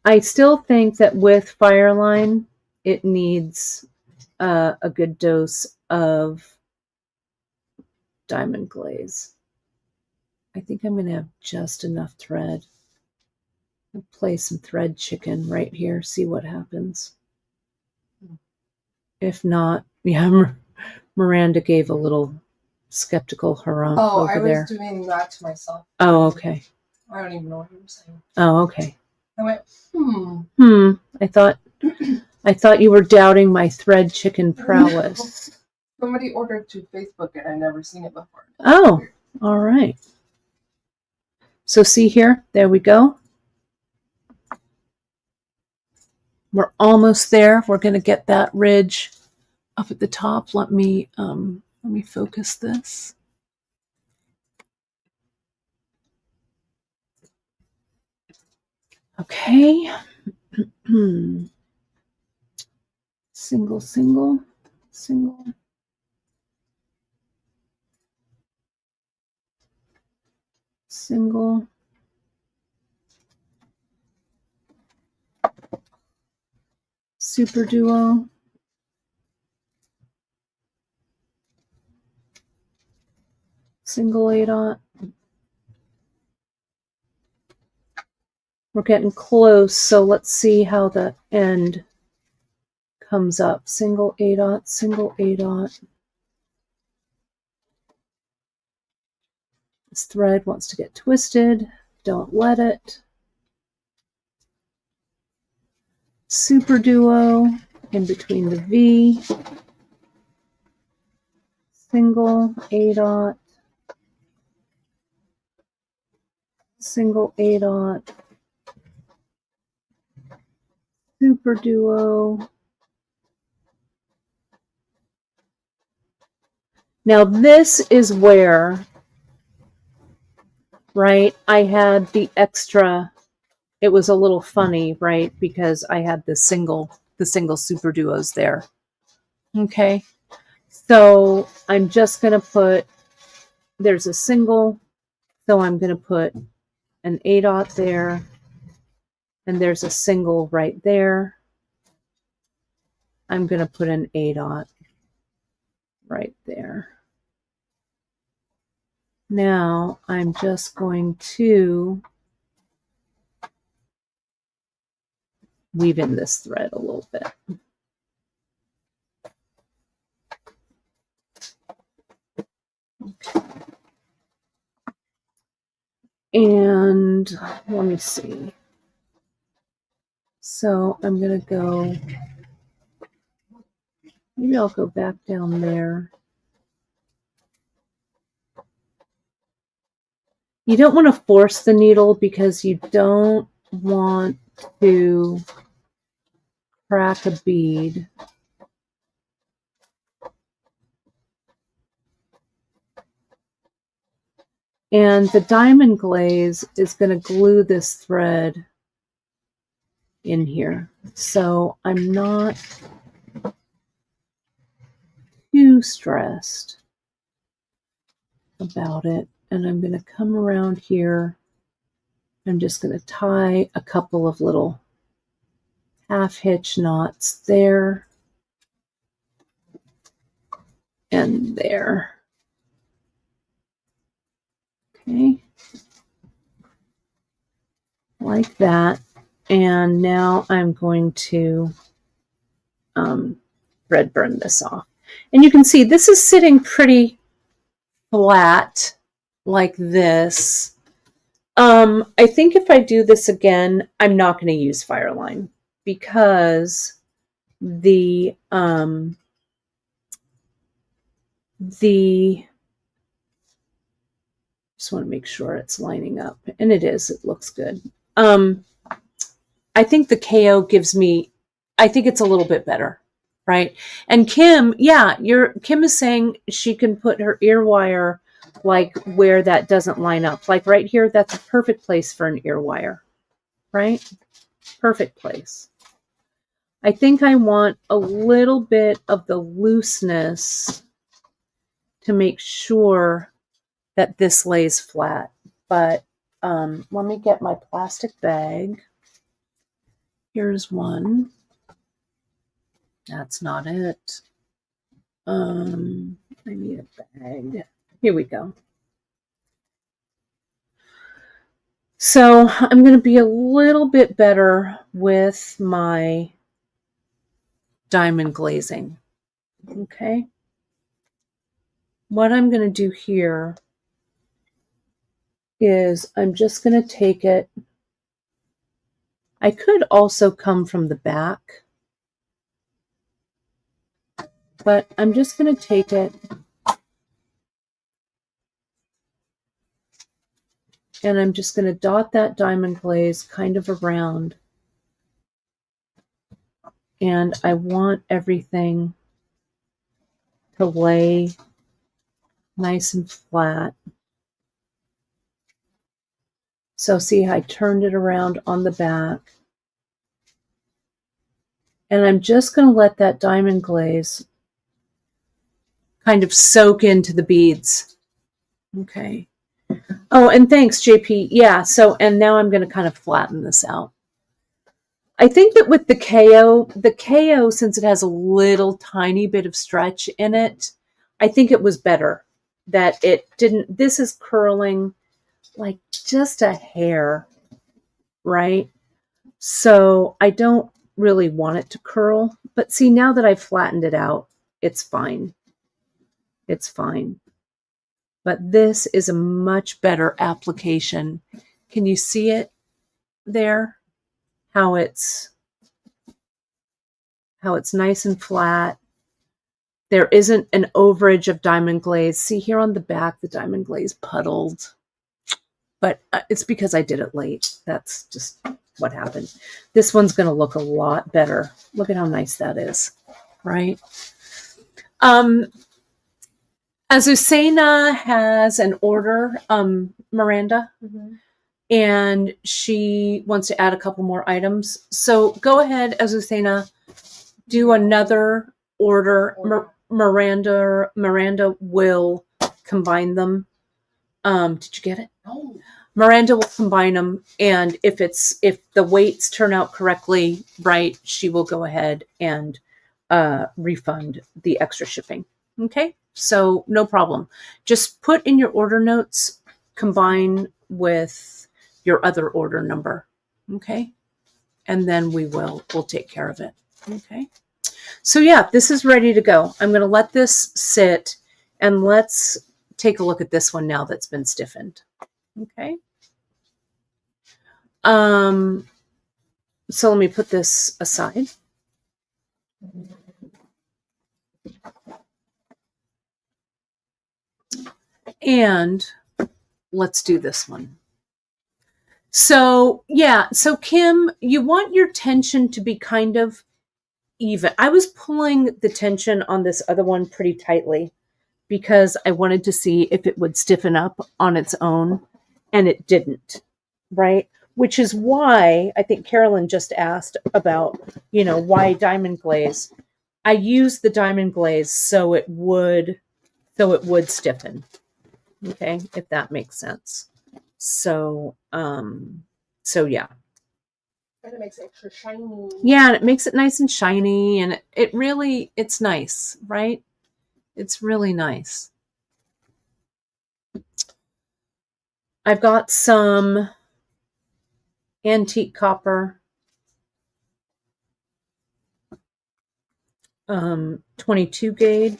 I still think that with Fireline, it needs a good dose of diamond glaze. I think I'm going to have just enough thread. I'll play some thread chicken right here, see what happens. If not, yeah, Miranda gave a little skeptical harumph over there. I was doing that to myself. Oh, okay. I don't even know what you were saying. Oh, okay. I went, I thought you were doubting my thread chicken prowess. Somebody ordered to Facebook and I'd never seen it before. Oh, all right. So see here, there we go. We're almost there. We're going to get that ridge up at the top. Let me focus this. Okay. Single, single, single. Single. SuperDuo. Single 8-aught. We're getting close, so let's see how the end comes up. Single 8-aught, single 8-aught. This thread wants to get twisted. Don't let it. SuperDuo in between the V. Single 8-aught. Single 8-aught. SuperDuo. Now this is where, right, I had the extra. It was a little funny, right, because I had the single SuperDuos there. Okay, so I'm just going to put, there's a single, so I'm going to put an 8-aught there, and there's a single right there. I'm going to put an 8-aught right there. Now I'm just going to weave in this thread a little bit. Okay. And let me see. So I'm going to go, maybe I'll go back down there. You don't want to force the needle because you don't want to crack a bead. And the diamond glaze is going to glue this thread in here. So I'm not too stressed about it. And I'm going to come around here. I'm just going to tie a couple of little half hitch knots there and there. Okay. Like that. And now I'm going to thread burn this off. And you can see this is sitting pretty flat like this. I think if I do this again, I'm not going to use Fireline because the just want to make sure it's lining up, and it is. It looks good. I think the KO gives me, I think it's a little bit better, right? And Kim, yeah, Kim is saying she can put her ear wire like where that doesn't line up. Like right here, that's a perfect place for an ear wire, right? Perfect place. I think I want a little bit of the looseness to make sure that this lays flat. But let me get my plastic bag. Here's one. That's not it. I need a bag. Here we go. So I'm going to be a little bit better with my diamond glazing. Okay. What I'm going to do here is I'm just going to take it. I could also come from the back, but I'm just going to take it and I'm just going to dot that diamond glaze kind of around. And I want everything to lay nice and flat. So see, I turned it around on the back. And I'm just going to let that diamond glaze kind of soak into the beads. Okay. Oh, and thanks, JP. Yeah, so, and now I'm going to kind of flatten this out. I think that with the KO, since it has a little tiny bit of stretch in it, I think it was better that it didn't, this is curling like just a hair, right? So I don't really want it to curl, but see, now that I've flattened it out, it's fine. It's fine. But this is a much better application. Can you see it there? How it's nice and flat. There isn't an overage of diamond glaze. See here on the back, the diamond glaze puddled. But it's because I did it late. That's just what happened. This one's going to look a lot better. Look at how nice that is, right? Azucena has an order, Miranda, and she wants to add a couple more items. So go ahead, Azucena, do another order. Miranda will combine them. Did you get it? No. Miranda will combine them, and if the weights turn out correctly, right, she will go ahead and refund the extra shipping. Okay, so no problem. Just put in your order notes, combine with your other order number. Okay, and then we'll take care of it. Okay, so yeah, this is ready to go. I'm going to let this sit, and let's take a look at this one now that's been stiffened. Okay. So let me put this aside. And let's do this one. So yeah, so Kim, you want your tension to be kind of even. I was pulling the tension on this other one pretty tightly because I wanted to see if it would stiffen up on its own, and it didn't, right? Which is why I think Carolyn just asked about, why diamond glaze. I used the diamond glaze so it would stiffen. Okay, if that makes sense. So yeah. And it makes it extra shiny. Yeah, and it makes it nice and shiny, and it's nice, right? It's really nice. I've got some antique copper. 22 gauge.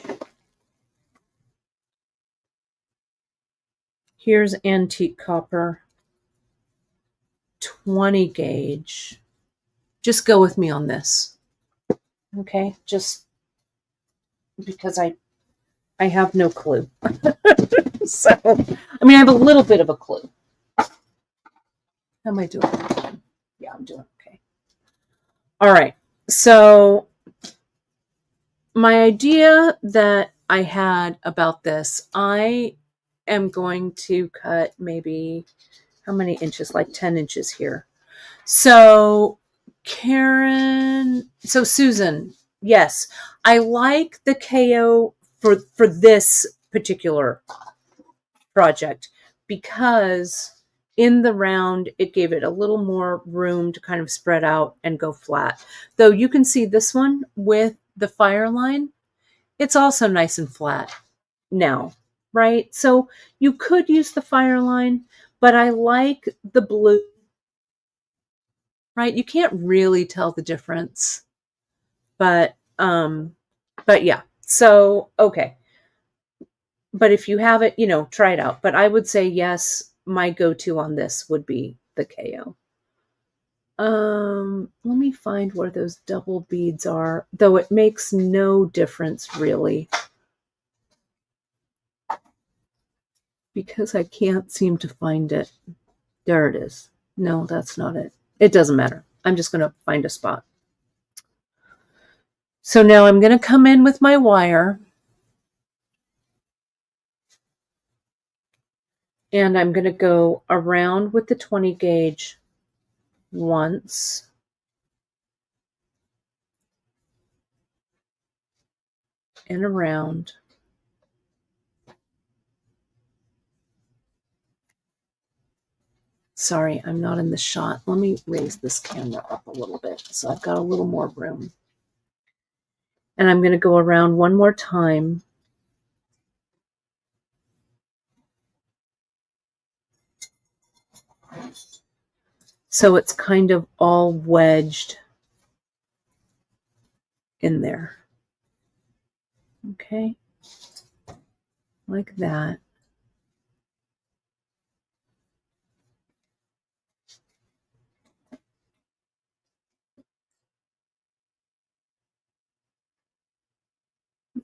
Here's antique copper, 20 gauge. Just go with me on this. Okay, just because I have no clue. So, I mean, I have a little bit of a clue. How am I doing? Yeah, I'm doing okay. All right. So, my idea that I had about this, I am going to cut maybe, how many inches? Like 10 inches here. So, Susan, yes, I like the KO for this particular project because in the round it gave it a little more room to kind of spread out and go flat. Though you can see this one with the fire line, it's also nice and flat now, right? So you could use the fire line, but I like the blue, right? You can't really tell the difference, but yeah. So, okay. But if you have it, try it out. But I would say, yes, my go-to on this would be the KO. Let me find where those double beads are, though it makes no difference really, because I can't seem to find it. There it is. No, that's not it. It doesn't matter. I'm just going to find a spot. So now I'm going to come in with my wire. And I'm going to go around with the 20 gauge once. And around. Sorry, I'm not in the shot. Let me raise this camera up a little bit so I've got a little more room. And I'm going to go around one more time. So it's kind of all wedged in there. Okay, like that.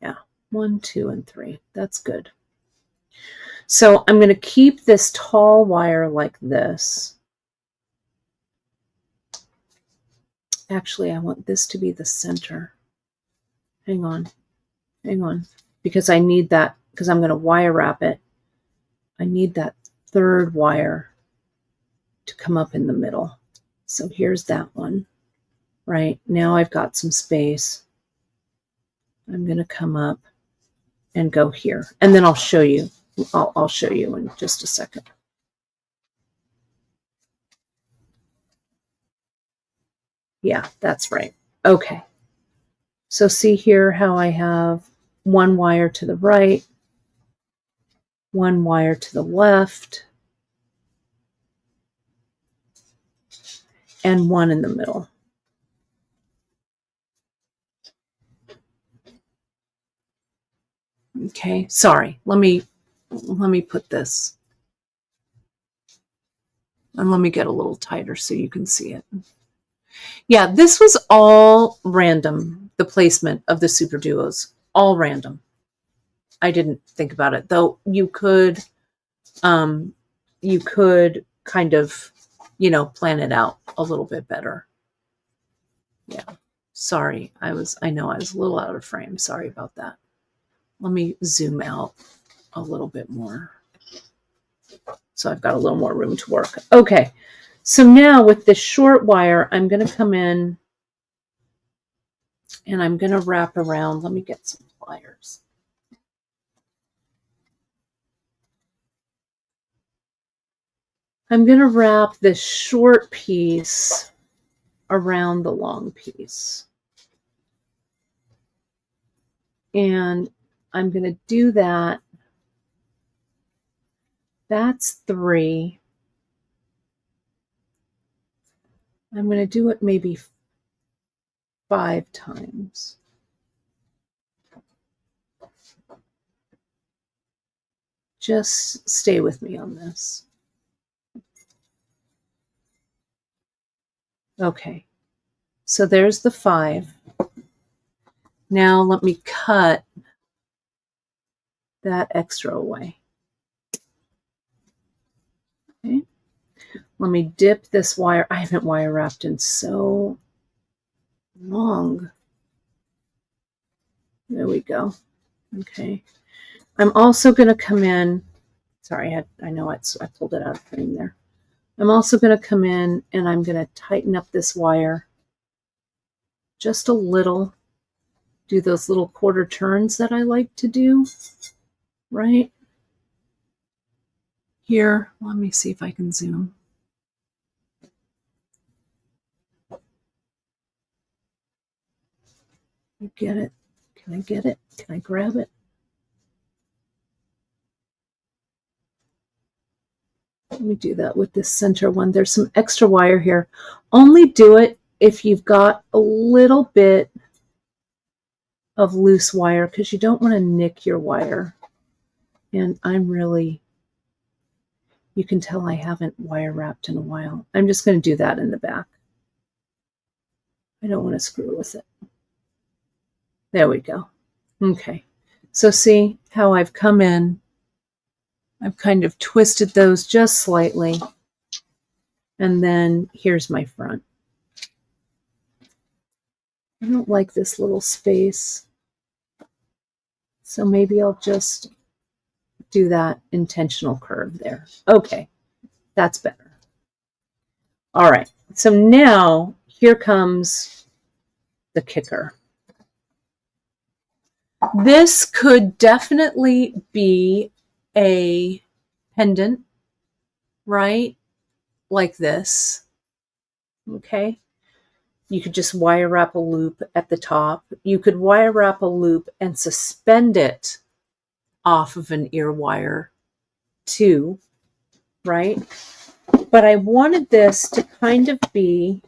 Yeah, 1, 2, and 3. That's good. So I'm going to keep this tall wire like this. Actually, I want this to be the center. Hang on, because I need that, because I'm going to wire wrap it. I need that third wire to come up in the middle. So here's that one. Right, now I've got some space. I'm going to come up and go here. And then I'll show you. I'll show you in just a second. Yeah, that's right. Okay. So see here how I have one wire to the right, one wire to the left, and one in the middle. Okay, sorry. Let me put this. And let me get a little tighter so you can see it. Yeah, this was all random, the placement of the SuperDuos. All random. I didn't think about it, though you could kind of, plan it out a little bit better. Yeah. Sorry. I know I was a little out of frame. Sorry about that. Let me zoom out a little bit more. So I've got a little more room to work. Okay. So now with this short wire, I'm going to come in and I'm going to wrap around. Let me get some pliers. I'm going to wrap this short piece around the long piece. And I'm going to do that. That's 3. I'm going to do it maybe 5 times. Just stay with me on this. Okay, so there's the 5. Now let me cut that extra away. Okay, let me dip this wire. I haven't wire wrapped in so long. There we go. Okay, I'm also going to come in. Sorry, I know I pulled it out of frame there. I'm also going to come in and I'm going to tighten up this wire just a little. Do those little quarter turns that I like to do, right? Here, let me see if I can zoom. You get it? Can I get it? Can I grab it? Let me do that with this center one. There's some extra wire here. Only do it if you've got a little bit of loose wire because you don't want to nick your wire. And you can tell I haven't wire wrapped in a while. I'm just going to do that in the back. I don't want to screw with it. There we go. Okay. So see how I've come in. I've kind of twisted those just slightly. And then here's my front. I don't like this little space. So maybe I'll just do that intentional curve there. Okay, that's better. All right, so now here comes the kicker. This could definitely be a pendant, right? Like this, okay? You could just wire wrap a loop at the top. You could wire wrap a loop and suspend it off of an ear wire too, right? But I wanted this to kind of be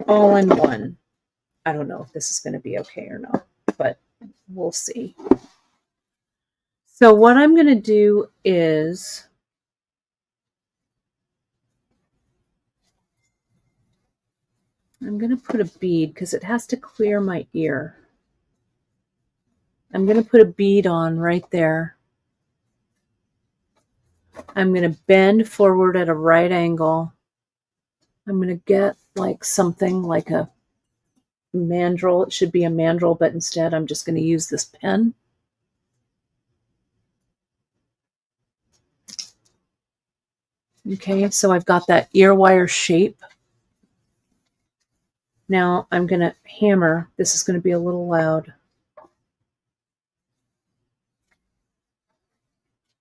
all in one. I don't know if this is going to be okay or not, but we'll see. So what I'm going to do is I'm going to put a bead because it has to clear my ear. I'm going to put a bead on right there. I'm going to bend forward at a right angle. I'm going to get like something like a mandrel. It should be a mandrel, but instead I'm just going to use this pen. Okay, so I've got that ear wire shape. Now I'm going to hammer. This is going to be a little loud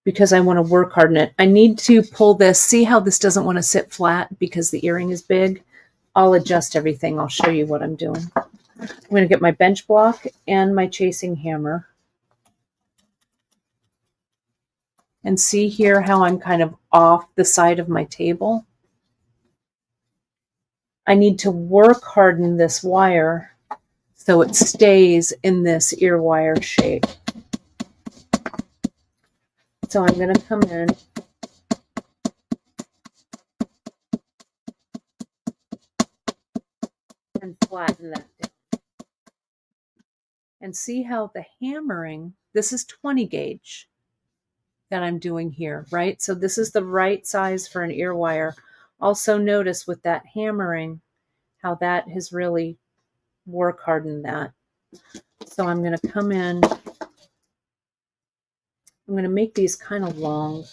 because I want to work hard on it. I need to pull this. See how this doesn't want to sit flat because the earring is big? I'll adjust everything. I'll show you what I'm doing. I'm going to get my bench block and my chasing hammer. And see here how I'm kind of off the side of my table? I need to work harden this wire so it stays in this ear wire shape. So I'm going to come in and flatten that down. And see how the hammering, this is 20 gauge that I'm doing here, right? So this is the right size for an ear wire. Also notice with that hammering how that has really work hardened that. So I'm going to come in. I'm going to make these kind of long.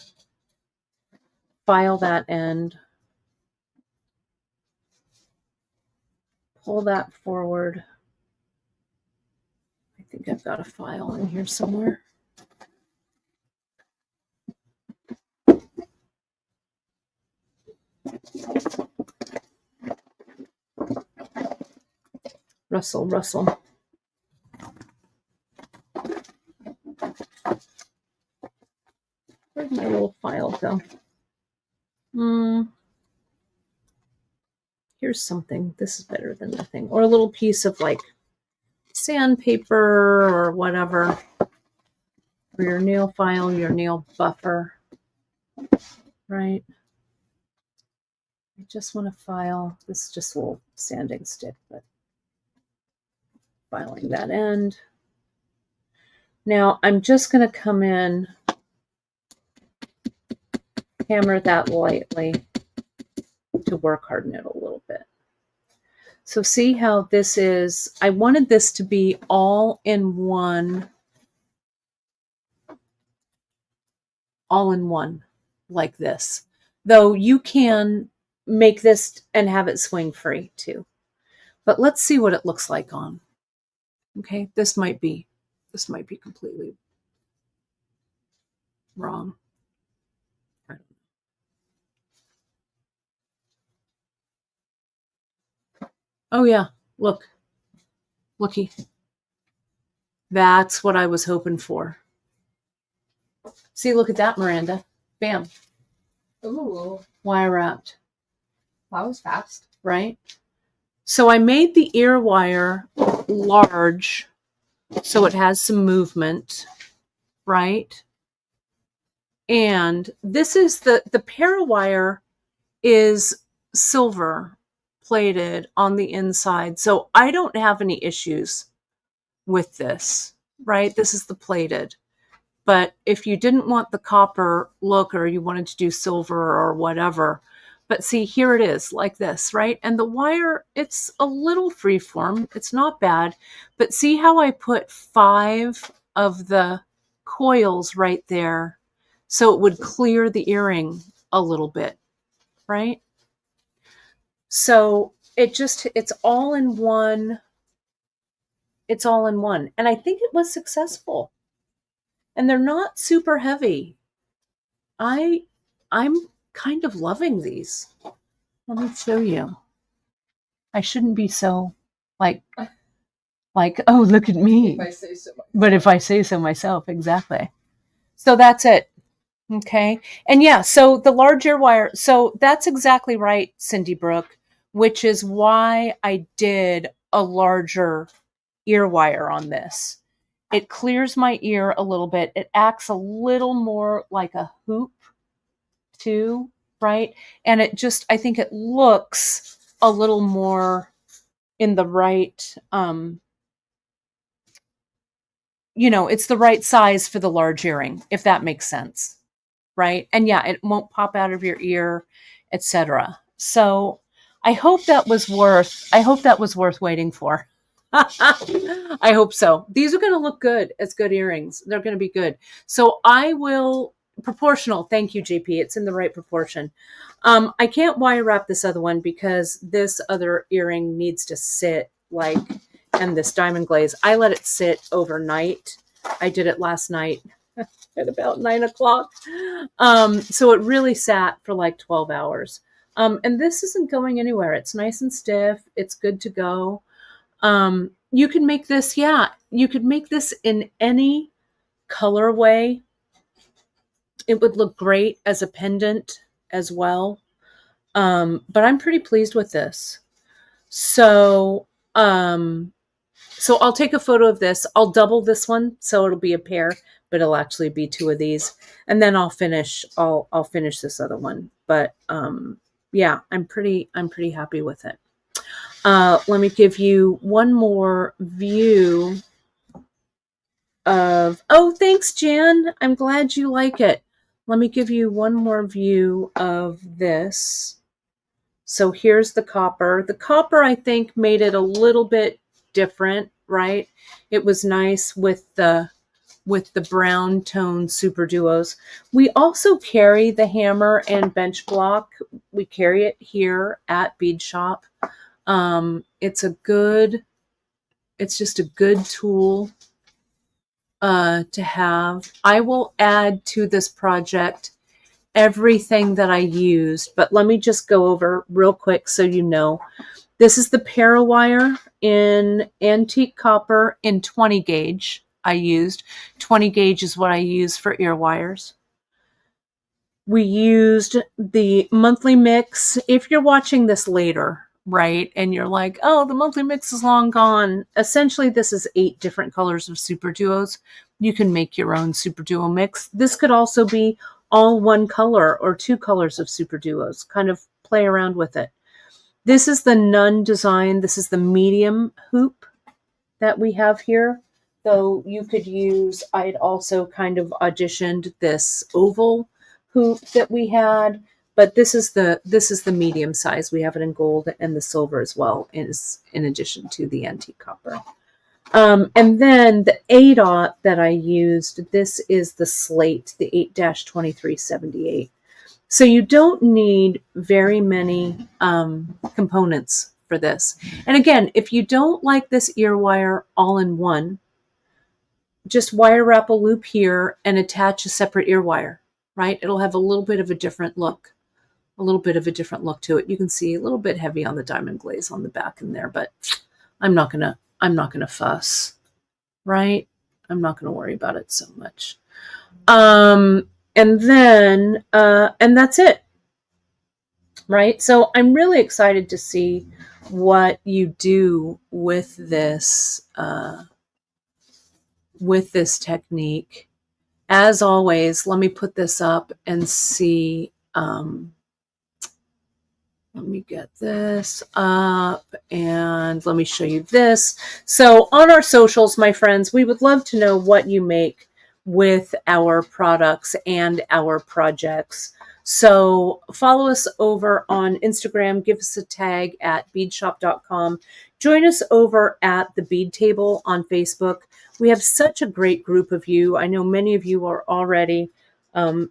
File that end. Pull that forward. I think I've got a file in here somewhere. Rustle, rustle. Where'd my little file go? Here's something. This is better than nothing. Or a little piece of like sandpaper or whatever. for your nail file, your nail buffer, right? I just want to file, this is just a little sanding stick, but filing that end. Now I'm just going to come in, hammer that lightly to work harden it a little bit. So see how this is, I wanted this to be all in one, like this. Though you can make this and have it swing free too. But let's see what it looks like on. Okay, this might be completely wrong. Oh yeah, looky. That's what I was hoping for. See, look at that, Miranda. Bam. Ooh. Wire wrapped. That was fast. Right? So I made the ear wire large so it has some movement, right? And this is the parawire is silver plated on the inside. So I don't have any issues with this, right? This is the plated. But if you didn't want the copper look or you wanted to do silver or whatever, but see, here it is like this, right? And the wire, it's a little freeform. It's not bad. But see how I put 5 of the coils right there so it would clear the earring a little bit, right? So it's all in one. It's all in one. And I think it was successful. And they're not super heavy. I'm kind of loving these. Let me show you. I shouldn't be so like, oh, look at me. If I say so myself. But if I say so myself, exactly. So that's it. Okay. And yeah, so the large ear wire. So that's exactly right, Cindy Brooke, which is why I did a larger ear wire on this. It clears my ear a little bit. It acts a little more like a hoop too, right? And it just, I think it looks a little more in the right, it's the right size for the large earring, if that makes sense, right? And yeah, it won't pop out of your ear, etc. So I hope that was worth waiting for. I hope so. These are going to look good as good earrings. They're going to be good. So I will, proportional. Thank you, JP. It's in the right proportion. I can't wire wrap this other one because this other earring needs to sit and this diamond glaze. I let it sit overnight. I did it last night at about 9 o'clock. So it really sat for like 12 hours. And this isn't going anywhere. It's nice and stiff. It's good to go. You can make this, you could make this in any colorway. It would look great as a pendant as well. But I'm pretty pleased with this. So I'll take a photo of this. I'll double this one so it'll be a pair, but it'll actually be 2 of these. And then I'll finish this other one. But yeah, I'm pretty happy with it. Let me give you one more view of, oh, thanks, Jan. I'm glad you like it. Let me give you one more view of this. So here's the copper. The copper, I think, made it a little bit different, right? It was nice with the brown tone SuperDuos. We also carry the hammer and bench block. We carry it here at Bead Shop. It's just a good tool to have. I will add to this project everything that I used, but let me just go over real quick so you know. This is the parawire in antique copper in 20 gauge. I used 20 gauge is what I use for ear wires. We used the monthly mix. If you're watching this later, right, and you're like, oh, the monthly mix is long gone. Essentially, this is 8 different colors of SuperDuos. You can make your own SuperDuo mix. This could also be all one color or two colors of SuperDuos. Kind of play around with it. This is the Nun design. This is the medium hoop that we have here. Though you could use, I'd also kind of auditioned this oval hoop that we had, but this is the medium size. We have it in gold and the silver as well, is in addition to the antique copper. And then the ADOT that I used, this is the slate, the 8-2378. So you don't need very many components for this. And again, if you don't like this ear wire all in one, just wire wrap a loop here and attach a separate ear wire, right? It'll have a little bit of a different look, to it. You can see a little bit heavy on the diamond glaze on the back in there, but I'm not gonna fuss, right? I'm not gonna worry about it so much. And then, and that's it, right? So I'm really excited to see what you do with this technique. As always, let me put this up and see. Let me get this up and let me show you this. So on our socials, my friends, we would love to know what you make with our products and our projects. So follow us over on Instagram, give us a tag at beadshop.com. Join us over at the Bead Table on Facebook. We have such a great group of you. I know many of you are already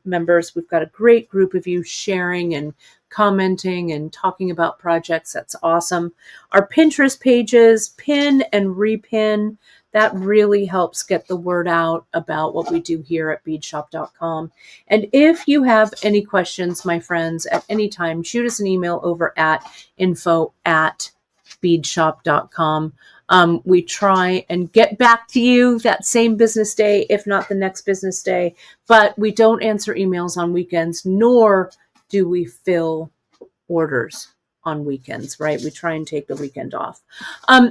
members. We've got a great group of you sharing and commenting and talking about projects. That's awesome. Our Pinterest pages, pin and repin, that really helps get the word out about what we do here at beadshop.com. And if you have any questions, my friends, at any time, shoot us an email over at info@beadshop.com. We try and get back to you that same business day, if not the next business day, but we don't answer emails on weekends, nor do we fill orders on weekends, right? We try and take the weekend off.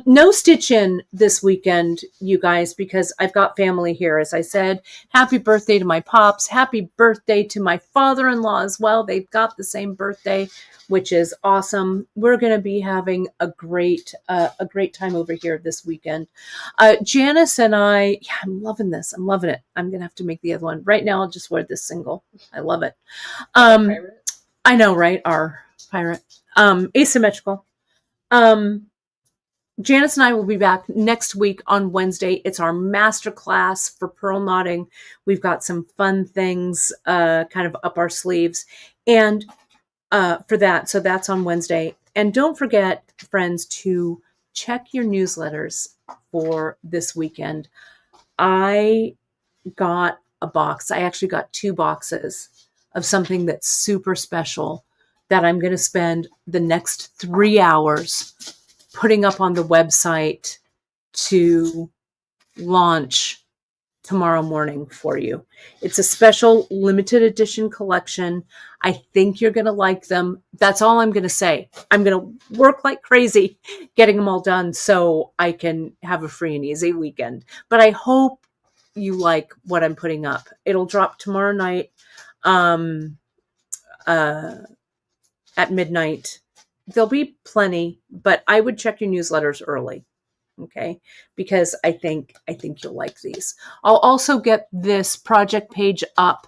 No stitch in this weekend, you guys, because I've got family here. As I said, happy birthday to my pops. Happy birthday to my father-in-law as well. They've got the same birthday, which is awesome. We're going to be having a great time over here this weekend. Janice and I, yeah, I'm loving this. I'm loving it. I'm going to have to make the other one. Right now, I'll just wear this single. I love it. I know, right? Our pirate. Asymmetrical. Janice and I will be back next week on Wednesday. It's our masterclass for pearl knotting. We've got some fun things kind of up our sleeves and for that. So that's on Wednesday. And don't forget, friends, to check your newsletters for this weekend. I got a box. I actually got 2 boxes of something that's super special that I'm going to spend the next 3 hours putting up on the website to launch tomorrow morning for you. It's a special limited edition collection. I think you're going to like them. That's all I'm going to say. I'm going to work like crazy getting them all done so I can have a free and easy weekend. But I hope you like what I'm putting up. It'll drop tomorrow night at midnight. There'll be plenty, but I would check your newsletters early. Okay, because I think you'll like these. I'll also get this project page up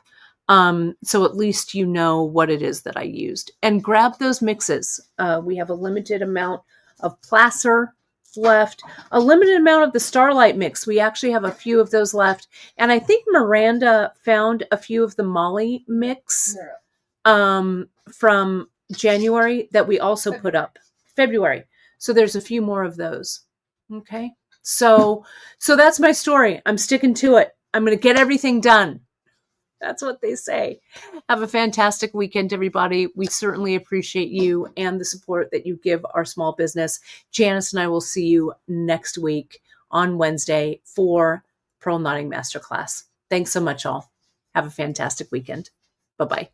so at least you know what it is that I used. And grab those mixes. We have a limited amount of placer left, a limited amount of the Starlight mix. We actually have a few of those left. And I think Miranda found a few of the Molly mix from January that we also put up. February. So there's a few more of those. Okay. So that's my story. I'm sticking to it. I'm going to get everything done. That's what they say. Have a fantastic weekend, everybody. We certainly appreciate you and the support that you give our small business. Janice and I will see you next week on Wednesday for Pearl Knotting Masterclass. Thanks so much, all. Have a fantastic weekend. Bye-bye.